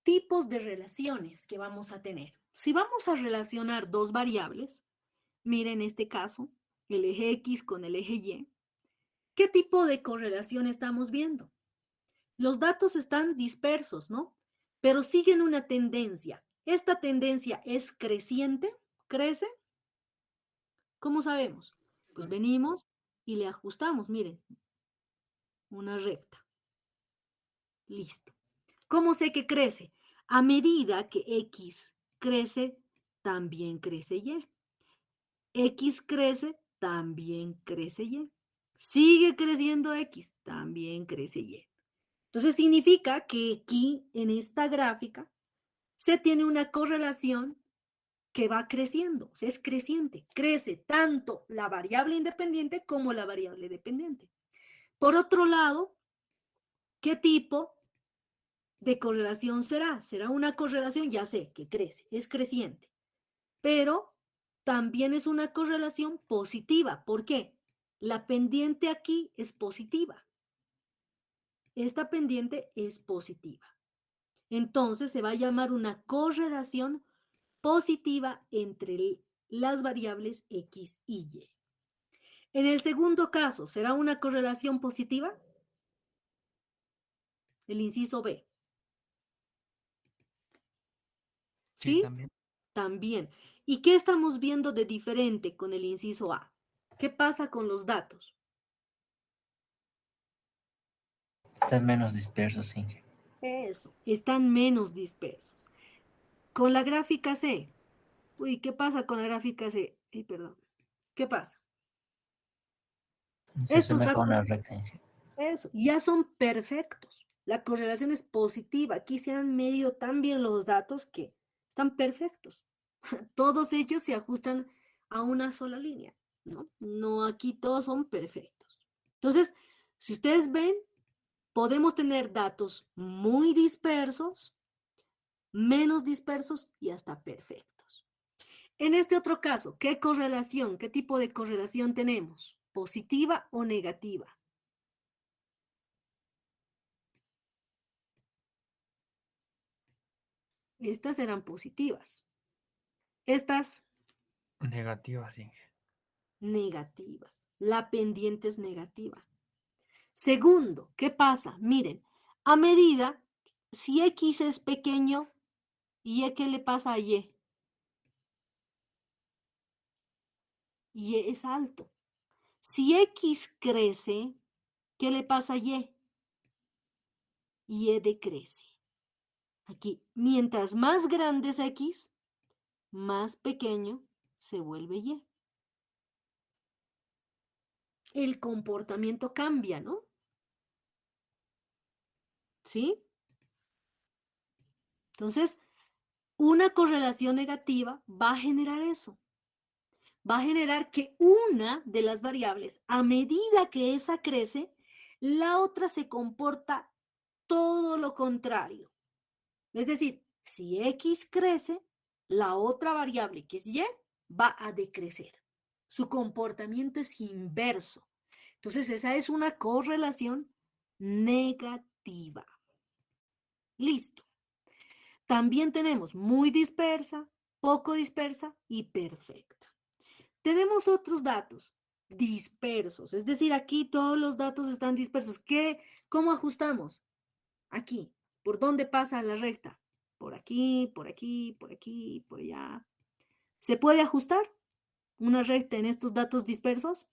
Tipos de relaciones que vamos a tener. Si vamos a relacionar dos variables, miren este caso, el eje X con el eje Y, ¿qué tipo de correlación estamos viendo? Los datos están dispersos, ¿no? Pero siguen una tendencia. ¿Esta tendencia es creciente? ¿Crece? ¿Cómo sabemos? Pues venimos y le ajustamos, miren, una recta. Listo. ¿Cómo sé que crece? A medida que X crece, también crece Y. X crece, también crece Y. Sigue creciendo X, también crece Y. Entonces significa que aquí, en esta gráfica, se tiene una correlación que va creciendo, o sea, es creciente. Crece tanto la variable independiente como la variable dependiente. Por otro lado, ¿qué tipo de correlación será? Será una correlación, ya sé, que crece, es creciente, pero también es una correlación positiva. ¿Por qué? La pendiente aquí es positiva. Esta pendiente es positiva. Entonces se va a llamar una correlación positiva entre las variables X y Y. En el segundo caso, ¿será una correlación positiva? El inciso B. Sí, ¿Sí? también. También. ¿Y qué estamos viendo de diferente con el inciso A? ¿Qué pasa con los datos? Están menos dispersos, Inge. Eso, están menos dispersos. Con la gráfica C. Uy, ¿qué pasa con la gráfica C? Perdón. ¿Qué pasa? Se Estos asemeja a datos, una recta, Inge. eso, ya son perfectos. La correlación es positiva. Aquí se han medido tan bien los datos que están perfectos. Todos ellos se ajustan a una sola línea, ¿no? No, aquí todos son perfectos. Entonces, si ustedes ven, podemos tener datos muy dispersos, menos dispersos y hasta perfectos. En este otro caso, ¿qué correlación, qué tipo de correlación tenemos? ¿Positiva o negativa? Estas eran positivas. Estas Negativas, Inge. negativas. La pendiente es negativa. Segundo, ¿qué pasa? Miren, a medida, si X es pequeño, ¿y qué le pasa a Y? Y es alto. Si X crece, ¿qué le pasa a Y? Y decrece. Aquí, mientras más grande es X, más pequeño se vuelve Y. El comportamiento cambia, ¿no? ¿Sí? Entonces, una correlación negativa va a generar eso. Va a generar que una de las variables, a medida que esa crece, la otra se comporta todo lo contrario. Es decir, si X crece, la otra variable, que es Y, va a decrecer. Su comportamiento es inverso. Entonces, esa es una correlación negativa. Listo. También tenemos muy dispersa, poco dispersa y perfecta. Tenemos otros datos dispersos, es decir, aquí todos los datos están dispersos. ¿Cómo ajustamos? Aquí, ¿por dónde pasa la recta? Por aquí, por aquí, por aquí, por allá. ¿Se puede ajustar una recta en estos datos dispersos?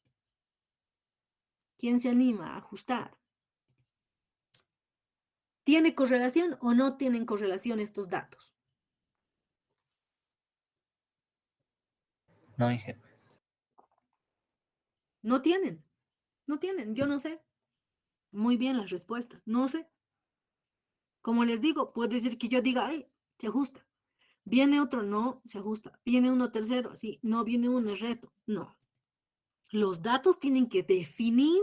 ¿Quién se anima a ajustar? ¿Tiene correlación o no tienen correlación estos datos? No, Inge. No tienen, no tienen, yo no sé. Muy bien la respuesta, no sé. Como les digo, puede decir que yo diga, ay, se ajusta. Viene otro, no, se ajusta. Viene uno tercero, así. No viene uno, es reto. No. Los datos tienen que definir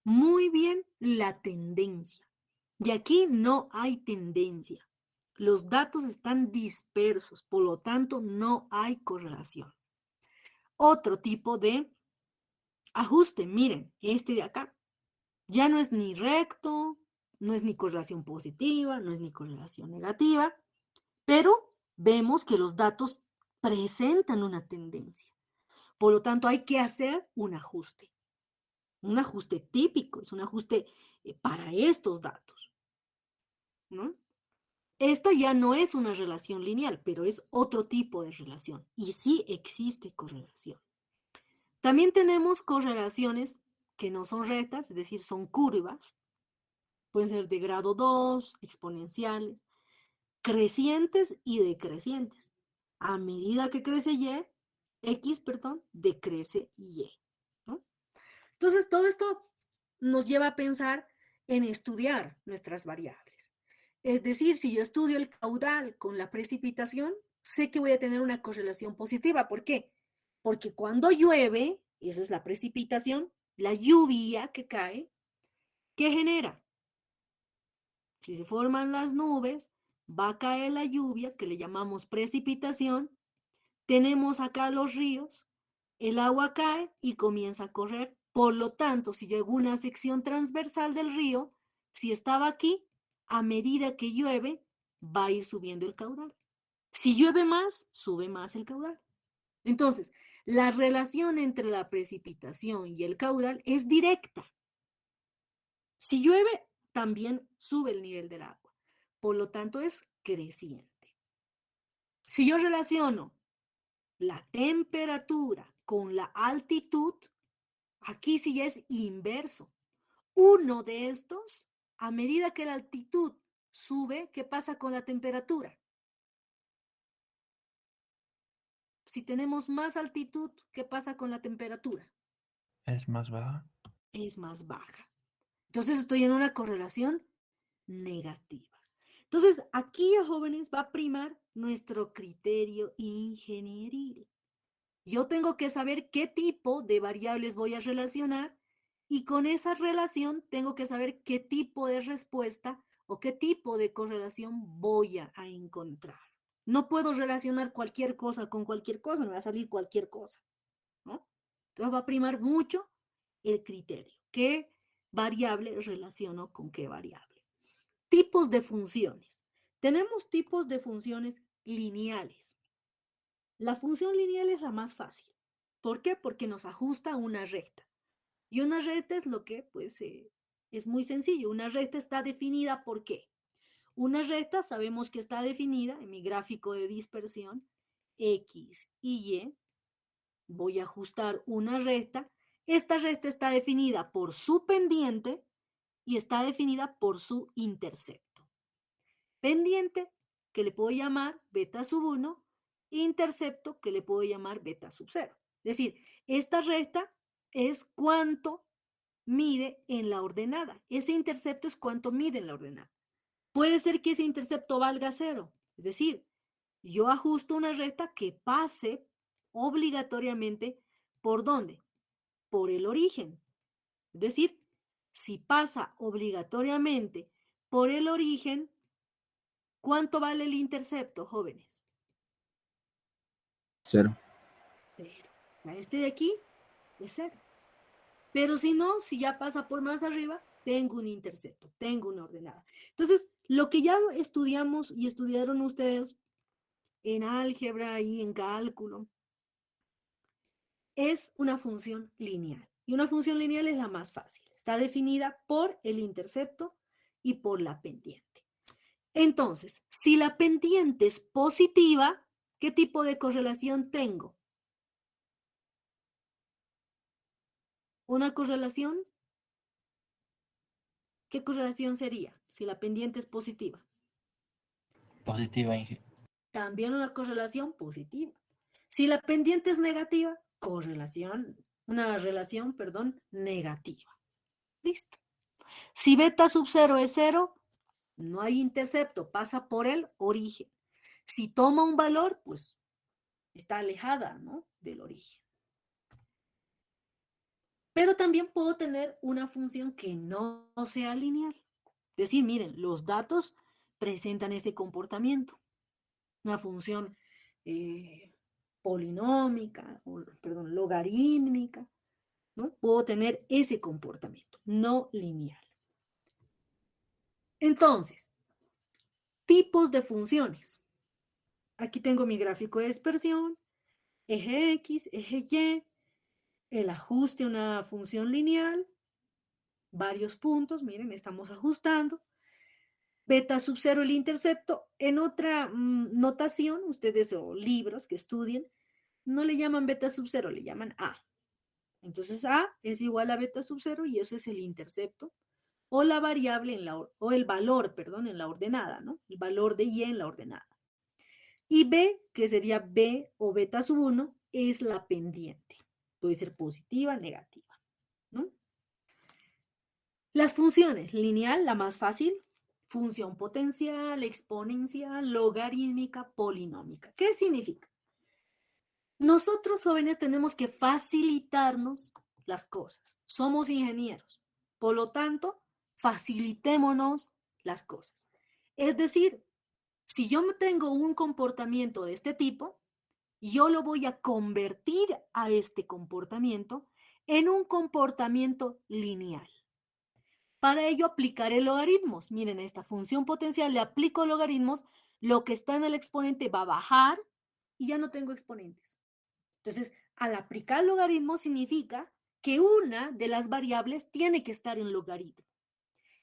muy bien la tendencia. Y aquí no hay tendencia. Los datos están dispersos, por lo tanto no hay correlación. Otro tipo de ajuste, miren, este de acá, ya no es ni recto, no es ni correlación positiva, no es ni correlación negativa, pero vemos que los datos presentan una tendencia. Por lo tanto, hay que hacer un ajuste. Un ajuste típico, es un ajuste para estos datos, ¿no? Esta ya no es una relación lineal, pero es otro tipo de relación. Y sí existe correlación. También tenemos correlaciones que no son rectas, es decir, son curvas. Pueden ser de grado 2, exponenciales, crecientes y decrecientes. A medida que crece Y, X, perdón, decrece Y, ¿no? Entonces, todo esto nos lleva a pensar en estudiar nuestras variables. Es decir, si yo estudio el caudal con la precipitación, sé que voy a tener una correlación positiva. ¿Por qué? Porque cuando llueve, eso es la precipitación, la lluvia que cae, ¿qué genera? Si se forman las nubes, va a caer la lluvia, que le llamamos precipitación. Tenemos acá los ríos, el agua cae y comienza a correr. Por lo tanto, si yo hago una sección transversal del río, si estaba aquí, a medida que llueve, va a ir subiendo el caudal. Si llueve más, sube más el caudal. Entonces, la relación entre la precipitación y el caudal es directa. Si llueve, también sube el nivel del agua. Por lo tanto, es creciente. Si yo relaciono la temperatura con la altitud, aquí sí es inverso. Uno de estos, a medida que la altitud sube, ¿qué pasa con la temperatura? Si tenemos más altitud, ¿qué pasa con la temperatura? Es más baja. Es más baja. Entonces estoy en una correlación negativa. Entonces, aquí, jóvenes, va a primar nuestro criterio ingenieril. Yo tengo que saber qué tipo de variables voy a relacionar y con esa relación tengo que saber qué tipo de respuesta o qué tipo de correlación voy a encontrar. No puedo relacionar cualquier cosa con cualquier cosa, me va a salir cualquier cosa, ¿no? Entonces va a primar mucho el criterio. ¿Qué variable relaciono con qué variable? Tipos de funciones. Tenemos tipos de funciones lineales. La función lineal es la más fácil. ¿Por qué? Porque nos ajusta a una recta. Y una recta es lo que, pues, es muy sencillo. Una recta está definida ¿por qué? Una recta sabemos que está definida en mi gráfico de dispersión X y Y. Voy a ajustar una recta. Esta recta está definida por su pendiente y está definida por su intercepto. Pendiente, que le puedo llamar beta sub 1, intercepto, que le puedo llamar beta sub 0. Es decir, esta recta es cuánto mide en la ordenada. Ese intercepto es cuánto mide en la ordenada. Puede ser que ese intercepto valga 0. Es decir, yo ajusto una recta que pase obligatoriamente ¿por dónde? Por el origen. Es decir, si pasa obligatoriamente por el origen, ¿cuánto vale el intercepto, jóvenes? 0. 0. Este de aquí es 0. Pero si no, si ya pasa por más arriba, tengo un intercepto, tengo una ordenada. Entonces, lo que ya estudiamos y estudiaron ustedes en álgebra y en cálculo es una función lineal. Y una función lineal es la más fácil. Está definida por el intercepto y por la pendiente. Entonces, si la pendiente es positiva, ¿qué tipo de correlación tengo? ¿Una correlación? ¿Qué correlación sería si la pendiente es positiva? Positiva, Inge. También una correlación positiva. Si la pendiente es negativa, una relación, negativa. Listo. Si beta sub 0 es 0, no hay intercepto, pasa por el origen. Si toma un valor, pues está alejada, ¿no?, del origen. Pero también puedo tener una función que no sea lineal. Es decir, miren, los datos presentan ese comportamiento. Una función polinómica, logarítmica, ¿no? Puedo tener ese comportamiento, no lineal. Entonces, tipos de funciones. Aquí tengo mi gráfico de dispersión, eje X, eje Y, el ajuste a una función lineal, varios puntos, miren, estamos ajustando. Beta sub 0 el intercepto. En otra notación, ustedes o libros que estudien, no le llaman beta sub 0, le llaman A. Entonces A es igual a beta sub 0 y eso es el intercepto o la variable o el valor, en la ordenada, ¿no? El valor de Y en la ordenada. Y B, que sería B o beta sub 1, es la pendiente. Puede ser positiva, negativa, ¿no? Las funciones, lineal, la más fácil, función potencial, exponencial, logarítmica, polinómica. ¿Qué significa? Nosotros jóvenes tenemos que facilitarnos las cosas. Somos ingenieros. Por lo tanto, facilitémonos las cosas. Es decir, si yo tengo un comportamiento de este tipo, yo lo voy a convertir a este comportamiento en un comportamiento lineal. Para ello aplicaré logaritmos. Miren, a esta función potencial le aplico logaritmos, lo que está en el exponente va a bajar y ya no tengo exponentes. Entonces, al aplicar logaritmos significa que una de las variables tiene que estar en logaritmo.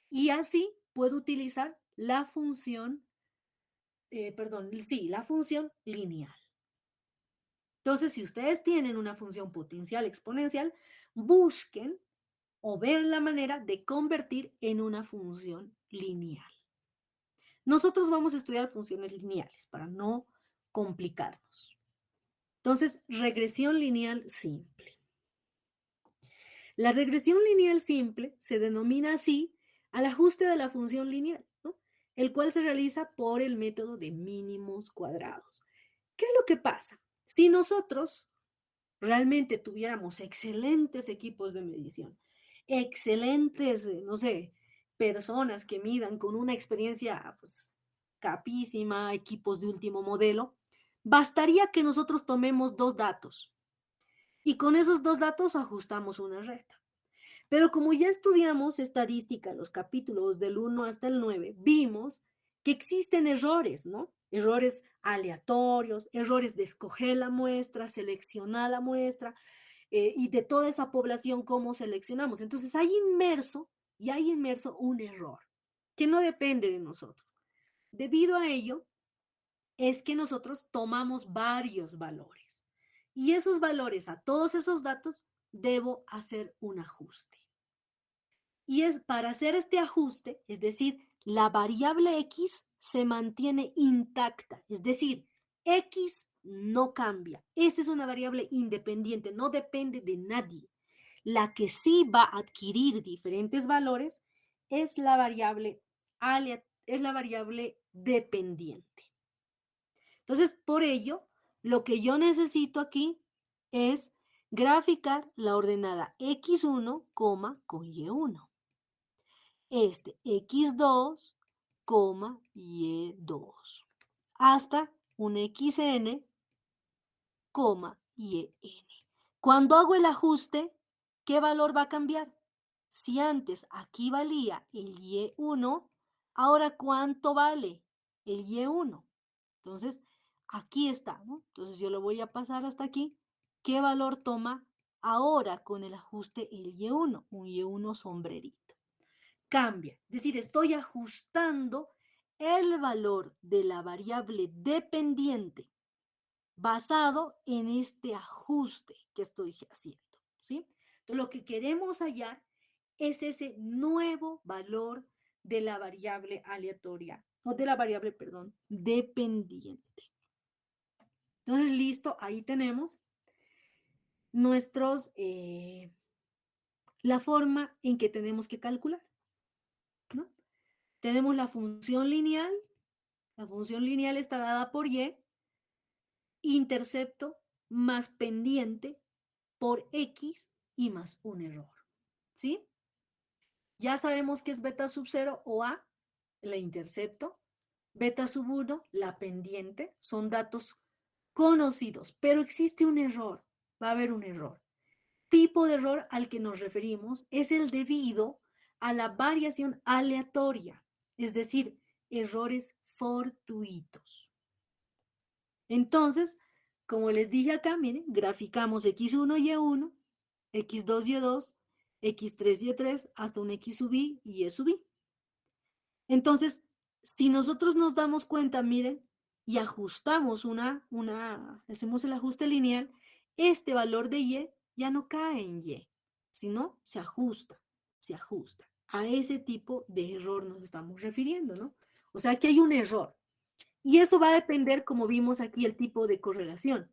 Y así puedo utilizar la función, la función lineal. Entonces, si ustedes tienen una función potencial exponencial, busquen o vean la manera de convertir en una función lineal. Nosotros vamos a estudiar funciones lineales para no complicarnos. Entonces, regresión lineal simple. La regresión lineal simple se denomina así al ajuste de la función lineal, ¿no?, el cual se realiza por el método de mínimos cuadrados. ¿Qué es lo que pasa? Si nosotros realmente tuviéramos excelentes equipos de medición, excelentes, personas que midan con una experiencia, pues, capísima, equipos de último modelo, bastaría que nosotros tomemos 2 datos y con esos 2 datos ajustamos una recta. Pero como ya estudiamos estadística, los capítulos del 1 hasta el 9, vimos que existen errores, ¿no? Errores aleatorios, errores de escoger la muestra, seleccionar la muestra, y de toda esa población, cómo seleccionamos. Entonces, hay inmerso un error que no depende de nosotros. Debido a ello, es que nosotros tomamos varios valores. Y esos valores, a todos esos datos, debo hacer un ajuste. Y es para hacer este ajuste, es decir, la variable X se mantiene intacta, es decir, X no cambia. Esa es una variable independiente, no depende de nadie. La que sí va a adquirir diferentes valores es la variable dependiente. Entonces, por ello, lo que yo necesito aquí es graficar la ordenada X1, con Y1. Este X2, Y2, hasta un XN, YN. Cuando hago el ajuste, ¿qué valor va a cambiar? Si antes aquí valía el Y1, ahora ¿cuánto vale el Y1? Entonces, aquí está, ¿no? Entonces yo lo voy a pasar hasta aquí. ¿Qué valor toma ahora con el ajuste el Y1? Un Y1 sombrerito. Cambia, es decir, estoy ajustando el valor de la variable dependiente basado en este ajuste que estoy haciendo, ¿sí? Entonces, lo que queremos hallar es ese nuevo valor de la variable aleatoria, o de la variable, perdón, dependiente. Entonces, listo, ahí tenemos la forma en que tenemos que calcular, ¿no? Tenemos la función lineal está dada por y, intercepto más pendiente por x y más un error, ¿sí? Ya sabemos que es beta sub 0 o a, la intercepto, beta sub 1, la pendiente, son datos conocidos, pero existe un error, va a haber un error. Tipo de error al que nos referimos es el debido a la variación aleatoria, es decir, errores fortuitos. Entonces, como les dije acá, miren, graficamos X1, Y1, X2, Y2, X3, Y3, hasta un X sub I y Y sub I. Entonces, si nosotros nos damos cuenta, miren, y ajustamos hacemos el ajuste lineal, este valor de Y ya no cae en Y, sino se ajusta. A ese tipo de error nos estamos refiriendo, ¿no? O sea, que hay un error. Y eso va a depender, como vimos aquí, el tipo de correlación.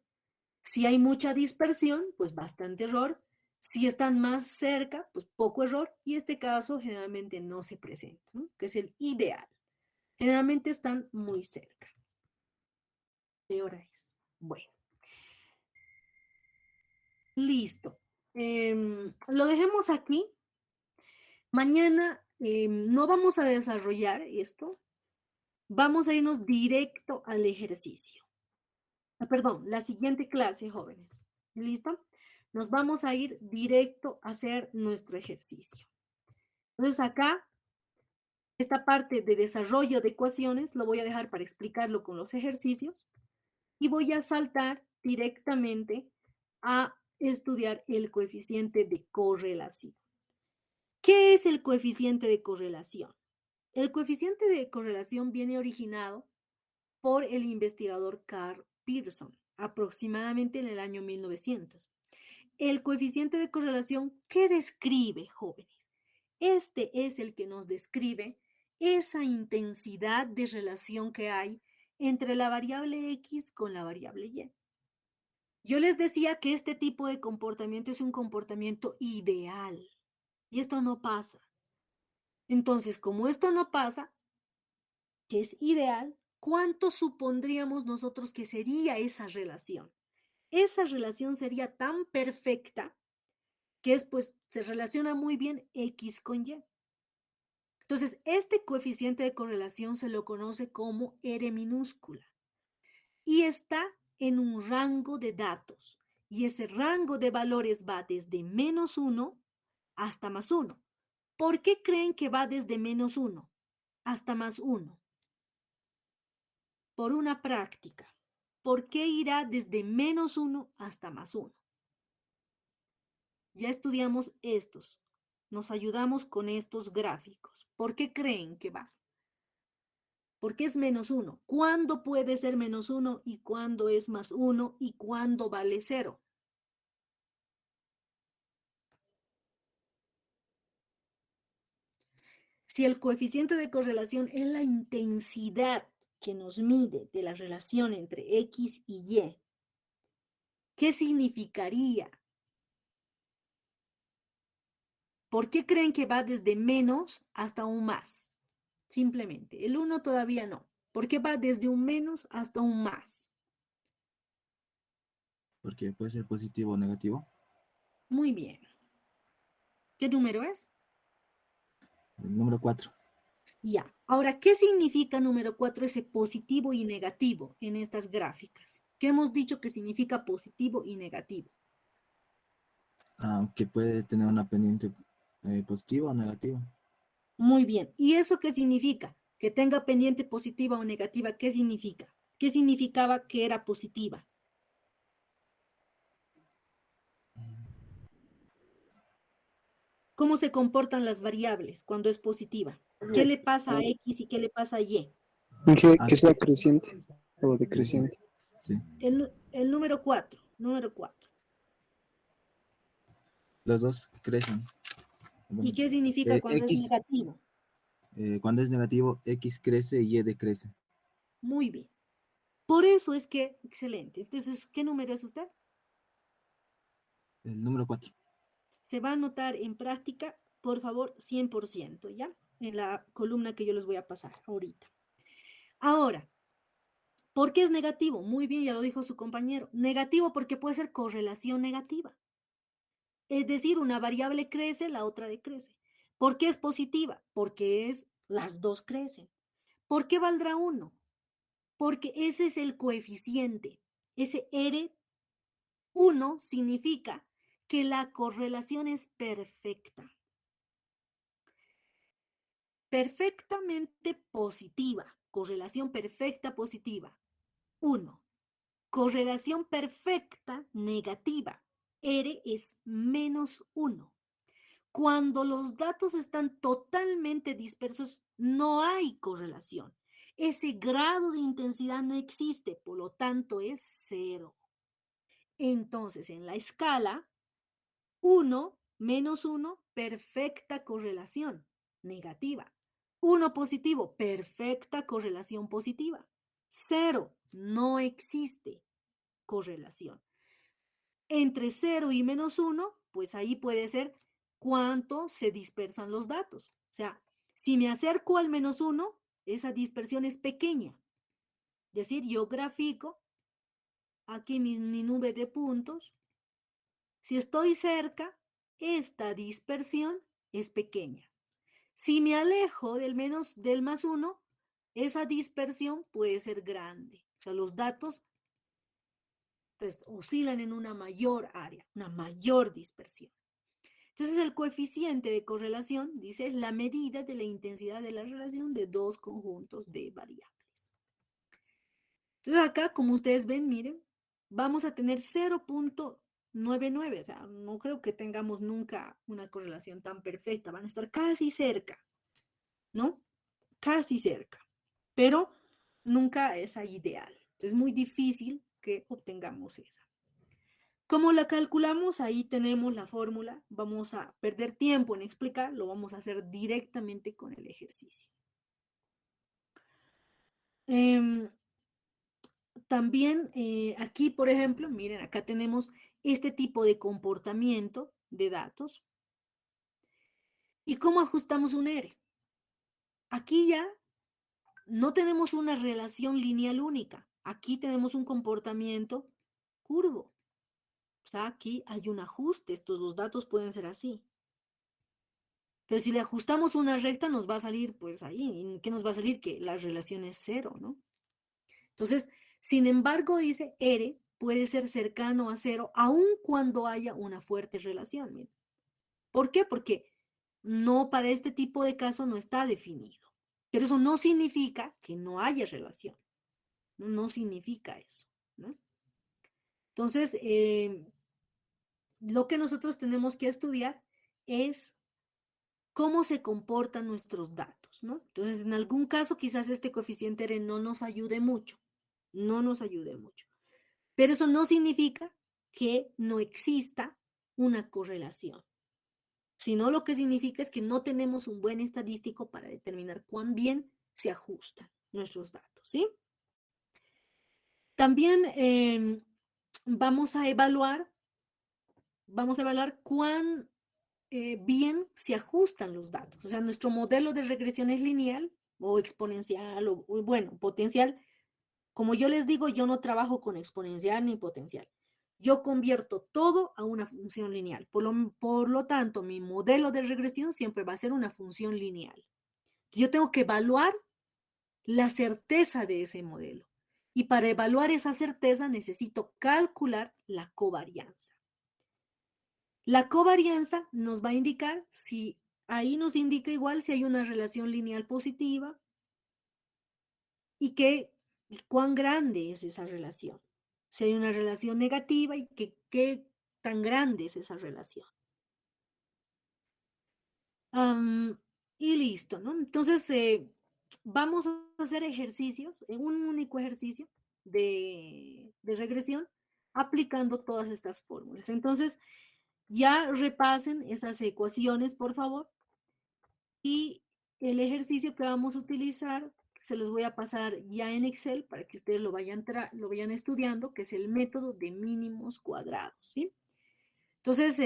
Si hay mucha dispersión, pues bastante error. Si están más cerca, pues poco error. Y este caso generalmente no se presenta, ¿no? Que es el ideal. Generalmente están muy cerca. Peor es. Bueno. Listo. Lo dejemos aquí. Mañana no vamos a desarrollar esto. Vamos a irnos directo al ejercicio. Perdón, la siguiente clase, jóvenes. ¿Listo? Nos vamos a ir directo a hacer nuestro ejercicio. Entonces acá, esta parte de desarrollo de ecuaciones lo voy a dejar para explicarlo con los ejercicios y voy a saltar directamente a estudiar el coeficiente de correlación. ¿Qué es el coeficiente de correlación? El coeficiente de correlación viene originado por el investigador Carl Pearson, aproximadamente en el año 1900. El coeficiente de correlación, ¿qué describe, jóvenes? Este es el que nos describe esa intensidad de relación que hay entre la variable X con la variable Y. Yo les decía que este tipo de comportamiento es un comportamiento ideal y esto no pasa. Entonces, como esto no pasa, que es ideal, ¿cuánto supondríamos nosotros que sería esa relación? Esa relación sería tan perfecta que es, pues, se relaciona muy bien X con Y. Entonces, este coeficiente de correlación se lo conoce como R minúscula y está en un rango de datos. Y ese rango de valores va desde -1 hasta +1. ¿Por qué creen que va desde -1 hasta +1? Por una práctica. ¿Por qué irá desde -1 hasta +1? Ya estudiamos estos. Nos ayudamos con estos gráficos. ¿Por qué creen que va? ¿Por qué es -1? ¿Cuándo puede ser -1 y cuándo es +1 y cuándo vale 0? Si el coeficiente de correlación es la intensidad que nos mide de la relación entre X y Y, ¿qué significaría? ¿Por qué creen que va desde menos hasta un más? Simplemente, el 1 todavía no. ¿Por qué va desde un menos hasta un más? Porque puede ser positivo o negativo. Muy bien. ¿Qué número es? El número 4. Ya. Ahora, ¿qué significa número 4 ese positivo y negativo en estas gráficas? ¿Qué hemos dicho que significa positivo y negativo? Que puede tener una pendiente positiva o negativa. Muy bien. ¿Y eso qué significa? Que tenga pendiente positiva o negativa, ¿qué significa? ¿Qué significaba que era positiva? ¿Cómo se comportan las variables cuando es positiva? ¿Qué le pasa a X y qué le pasa a Y? Que sea creciente o decreciente. Sí. El número 4, número 4. Los dos crecen. ¿Y qué significa cuando es X, negativo? cuando es negativo, X crece y Y decrece. Muy bien. Por eso es que, excelente. Entonces, ¿qué número es usted? El número 4. Se va a anotar en práctica, por favor, 100%, ¿ya? En la columna que yo les voy a pasar ahorita. Ahora, ¿por qué es negativo? Muy bien, ya lo dijo su compañero. Negativo porque puede ser correlación negativa. Es decir, una variable crece, la otra decrece. ¿Por qué es positiva? Porque las dos crecen. ¿Por qué valdrá 1? Porque ese es el coeficiente. Ese R1 significa que la correlación es perfecta. Perfectamente positiva. Correlación perfecta positiva. 1. Correlación perfecta negativa. R es -1. Cuando los datos están totalmente dispersos, no hay correlación. Ese grado de intensidad no existe, por lo tanto es 0. Entonces, en la escala, 1 menos 1, perfecta correlación negativa. 1 positivo, perfecta correlación positiva. 0, no existe correlación. Entre 0 y -1, pues ahí puede ser cuánto se dispersan los datos. O sea, si me acerco al -1, esa dispersión es pequeña. Es decir, yo grafico aquí mi nube de puntos. Si estoy cerca, esta dispersión es pequeña. Si me alejo del +1, esa dispersión puede ser grande. O sea, los datos entonces, oscilan en una mayor área, una mayor dispersión. Entonces, el coeficiente de correlación, dice, es la medida de la intensidad de la relación de dos conjuntos de variables. Entonces, acá, como ustedes ven, miren, vamos a tener 0.99, o sea, no creo que tengamos nunca una correlación tan perfecta, van a estar casi cerca, ¿no? Casi cerca, pero nunca es ideal. Entonces, es muy difícil que obtengamos esa. ¿Cómo la calculamos? Ahí tenemos la fórmula. Vamos a perder tiempo en explicar, lo vamos a hacer directamente con el ejercicio. También aquí, por ejemplo, miren, acá tenemos este tipo de comportamiento de datos. ¿Y cómo ajustamos un R? Aquí ya no tenemos una relación lineal única. Aquí tenemos un comportamiento curvo. O sea, aquí hay un ajuste. Estos dos datos pueden ser así. Pero si le ajustamos una recta, nos va a salir, pues ahí, ¿qué nos va a salir? Que la relación es 0, ¿no? Entonces, sin embargo, dice R puede ser cercano a 0 aun cuando haya una fuerte relación. Miren. ¿Por qué? Porque no, para este tipo de caso no está definido. Pero eso no significa que no haya relación. No, no significa eso, ¿no? Entonces, lo que nosotros tenemos que estudiar es cómo se comportan nuestros datos, ¿no? Entonces, en algún caso, quizás este coeficiente R no nos ayude mucho, no nos ayude mucho. Pero eso no significa que no exista una correlación, sino lo que significa es que no tenemos un buen estadístico para determinar cuán bien se ajustan nuestros datos, ¿sí? También vamos a evaluar cuán bien se ajustan los datos. O sea, nuestro modelo de regresión es lineal o exponencial o bueno, potencial. Como yo les digo, yo no trabajo con exponencial ni potencial. Yo convierto todo a una función lineal. Por lo tanto, mi modelo de regresión siempre va a ser una función lineal. Yo tengo que evaluar la certeza de ese modelo. Y para evaluar esa certeza necesito calcular la covarianza. La covarianza nos va a indicar si, ahí nos indica igual si hay una relación lineal positiva y cuán grande es esa relación. Si hay una relación negativa y qué tan grande es esa relación. Y listo, ¿no? Entonces, vamos a hacer ejercicios, un único ejercicio de regresión, aplicando todas estas fórmulas. Entonces, ya repasen esas ecuaciones, por favor. Y el ejercicio que vamos a utilizar, se los voy a pasar ya en Excel para que ustedes lo vayan estudiando, que es el método de mínimos cuadrados, ¿sí? Entonces,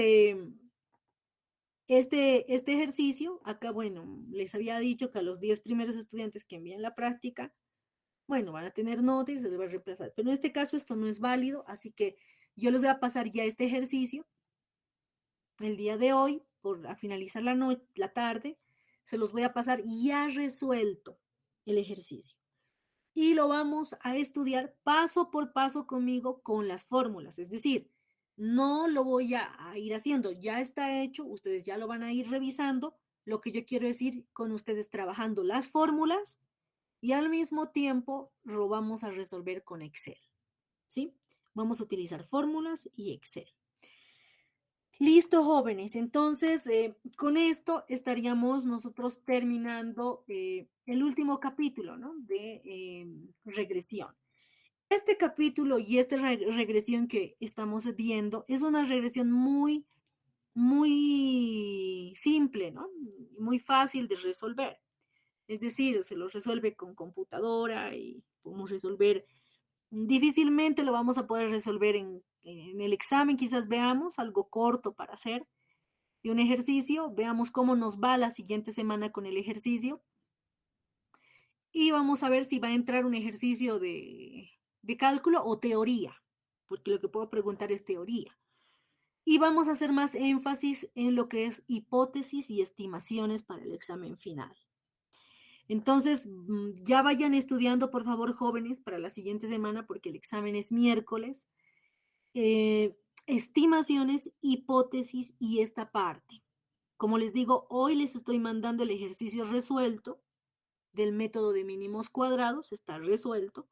este ejercicio, acá, bueno, les había dicho que a los 10 primeros estudiantes que envíen la práctica, bueno, van a tener notas y se les va a reemplazar. Pero en este caso esto no es válido, así que yo les voy a pasar ya este ejercicio el día de hoy, a finalizar la tarde, se los voy a pasar ya resuelto el ejercicio. Y lo vamos a estudiar paso por paso conmigo con las fórmulas. Es decir, no lo voy a ir haciendo, ya está hecho, ustedes ya lo van a ir revisando. Lo que yo quiero decir con ustedes trabajando las fórmulas y al mismo tiempo lo vamos a resolver con Excel. ¿Sí? Vamos a utilizar fórmulas y Excel. Listo, jóvenes. Entonces, con esto estaríamos nosotros terminando el último capítulo, ¿no? De regresión. Este capítulo y esta regresión que estamos viendo es una regresión muy, muy simple, ¿no? Muy fácil de resolver. Es decir, se lo resuelve con computadora y podemos resolver. Difícilmente lo vamos a poder resolver en el examen, quizás veamos algo corto para hacer y un ejercicio, veamos cómo nos va la siguiente semana con el ejercicio y vamos a ver si va a entrar un ejercicio de cálculo o teoría, porque lo que puedo preguntar es teoría. Y vamos a hacer más énfasis en lo que es hipótesis y estimaciones para el examen final. Entonces, ya vayan estudiando, por favor, jóvenes, para la siguiente semana, porque el examen es miércoles. Estimaciones, hipótesis y esta parte. Como les digo, hoy les estoy mandando el ejercicio resuelto del método de mínimos cuadrados, está resuelto.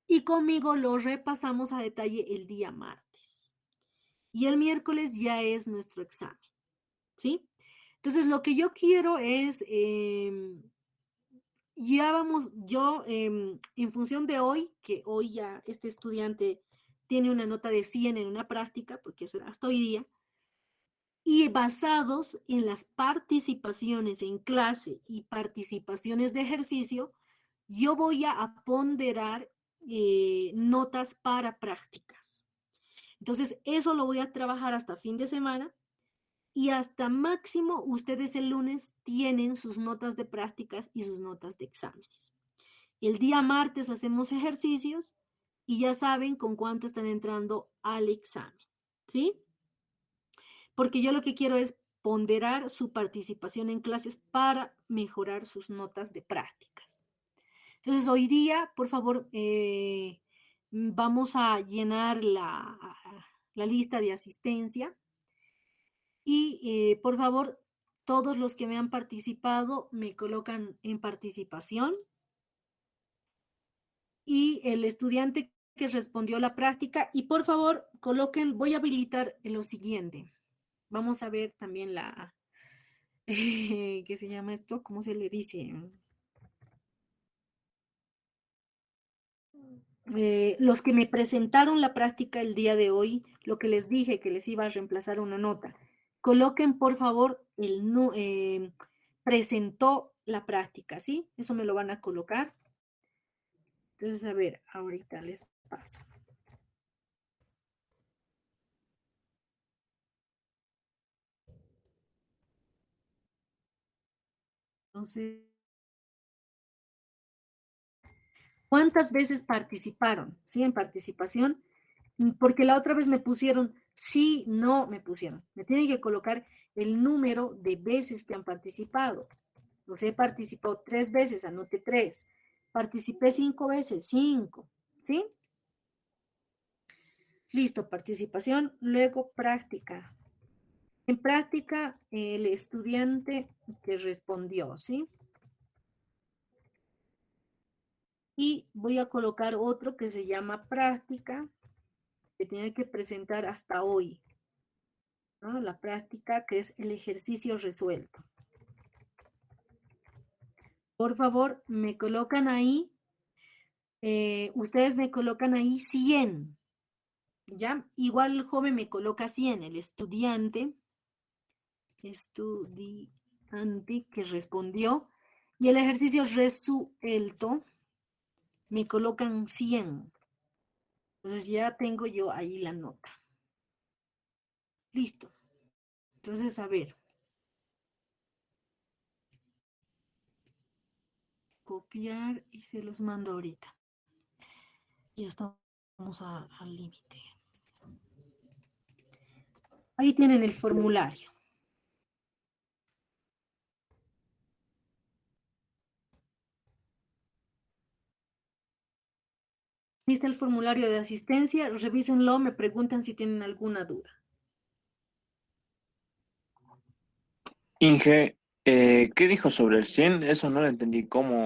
Y conmigo lo repasamos a detalle el día martes. Y el miércoles ya es nuestro examen, ¿sí? Entonces, lo que yo quiero es... ya vamos, yo en función de hoy, que hoy ya este estudiante tiene una nota de 100 en una práctica, porque eso era hasta hoy día, y basados en las participaciones en clase y participaciones de ejercicio, yo voy a ponderar notas para prácticas. Entonces, eso lo voy a trabajar hasta fin de semana. Y hasta máximo ustedes el lunes tienen sus notas de prácticas y sus notas de exámenes. El día martes hacemos ejercicios y ya saben con cuánto están entrando al examen, ¿sí? Porque yo lo que quiero es ponderar su participación en clases para mejorar sus notas de prácticas. Entonces, hoy día, por favor, vamos a llenar la lista de asistencia y, por favor, todos los que me han participado me colocan en participación y el estudiante que respondió la práctica y por favor coloquen, voy a habilitar lo siguiente. Vamos a ver también la, ¿qué se llama esto? ¿Cómo se le dice? Los que me presentaron la práctica el día de hoy, lo que les dije que les iba a reemplazar una nota, coloquen por favor presentó la práctica, ¿sí? Eso me lo van a colocar. Entonces, a ver, ahorita les paso. Entonces, ¿cuántas veces participaron? ¿Sí? En participación. Porque la otra vez me pusieron, sí, no, me pusieron. Me tienen que colocar el número de veces que han participado. Los he participado 3 veces, anote 3. Participé 5 veces, 5. ¿Sí? Listo, participación, luego práctica. En práctica, el estudiante que respondió, ¿sí? Y voy a colocar otro que se llama práctica, que tiene que presentar hasta hoy, ¿no? La práctica que es el ejercicio resuelto. Por favor, me colocan ahí, ustedes me colocan ahí 100, ¿ya? Igual el joven me coloca 100, el estudiante que respondió, y el ejercicio resuelto me colocan 100. Entonces ya tengo yo ahí la nota. Listo. Entonces, a ver. Copiar y se los mando ahorita. Ya estamos al límite. Ahí tienen el formulario. Ahí está el formulario de asistencia. Revísenlo, me preguntan si tienen alguna duda. Inge, ¿qué dijo sobre el 100? Eso no lo entendí. ¿Cómo?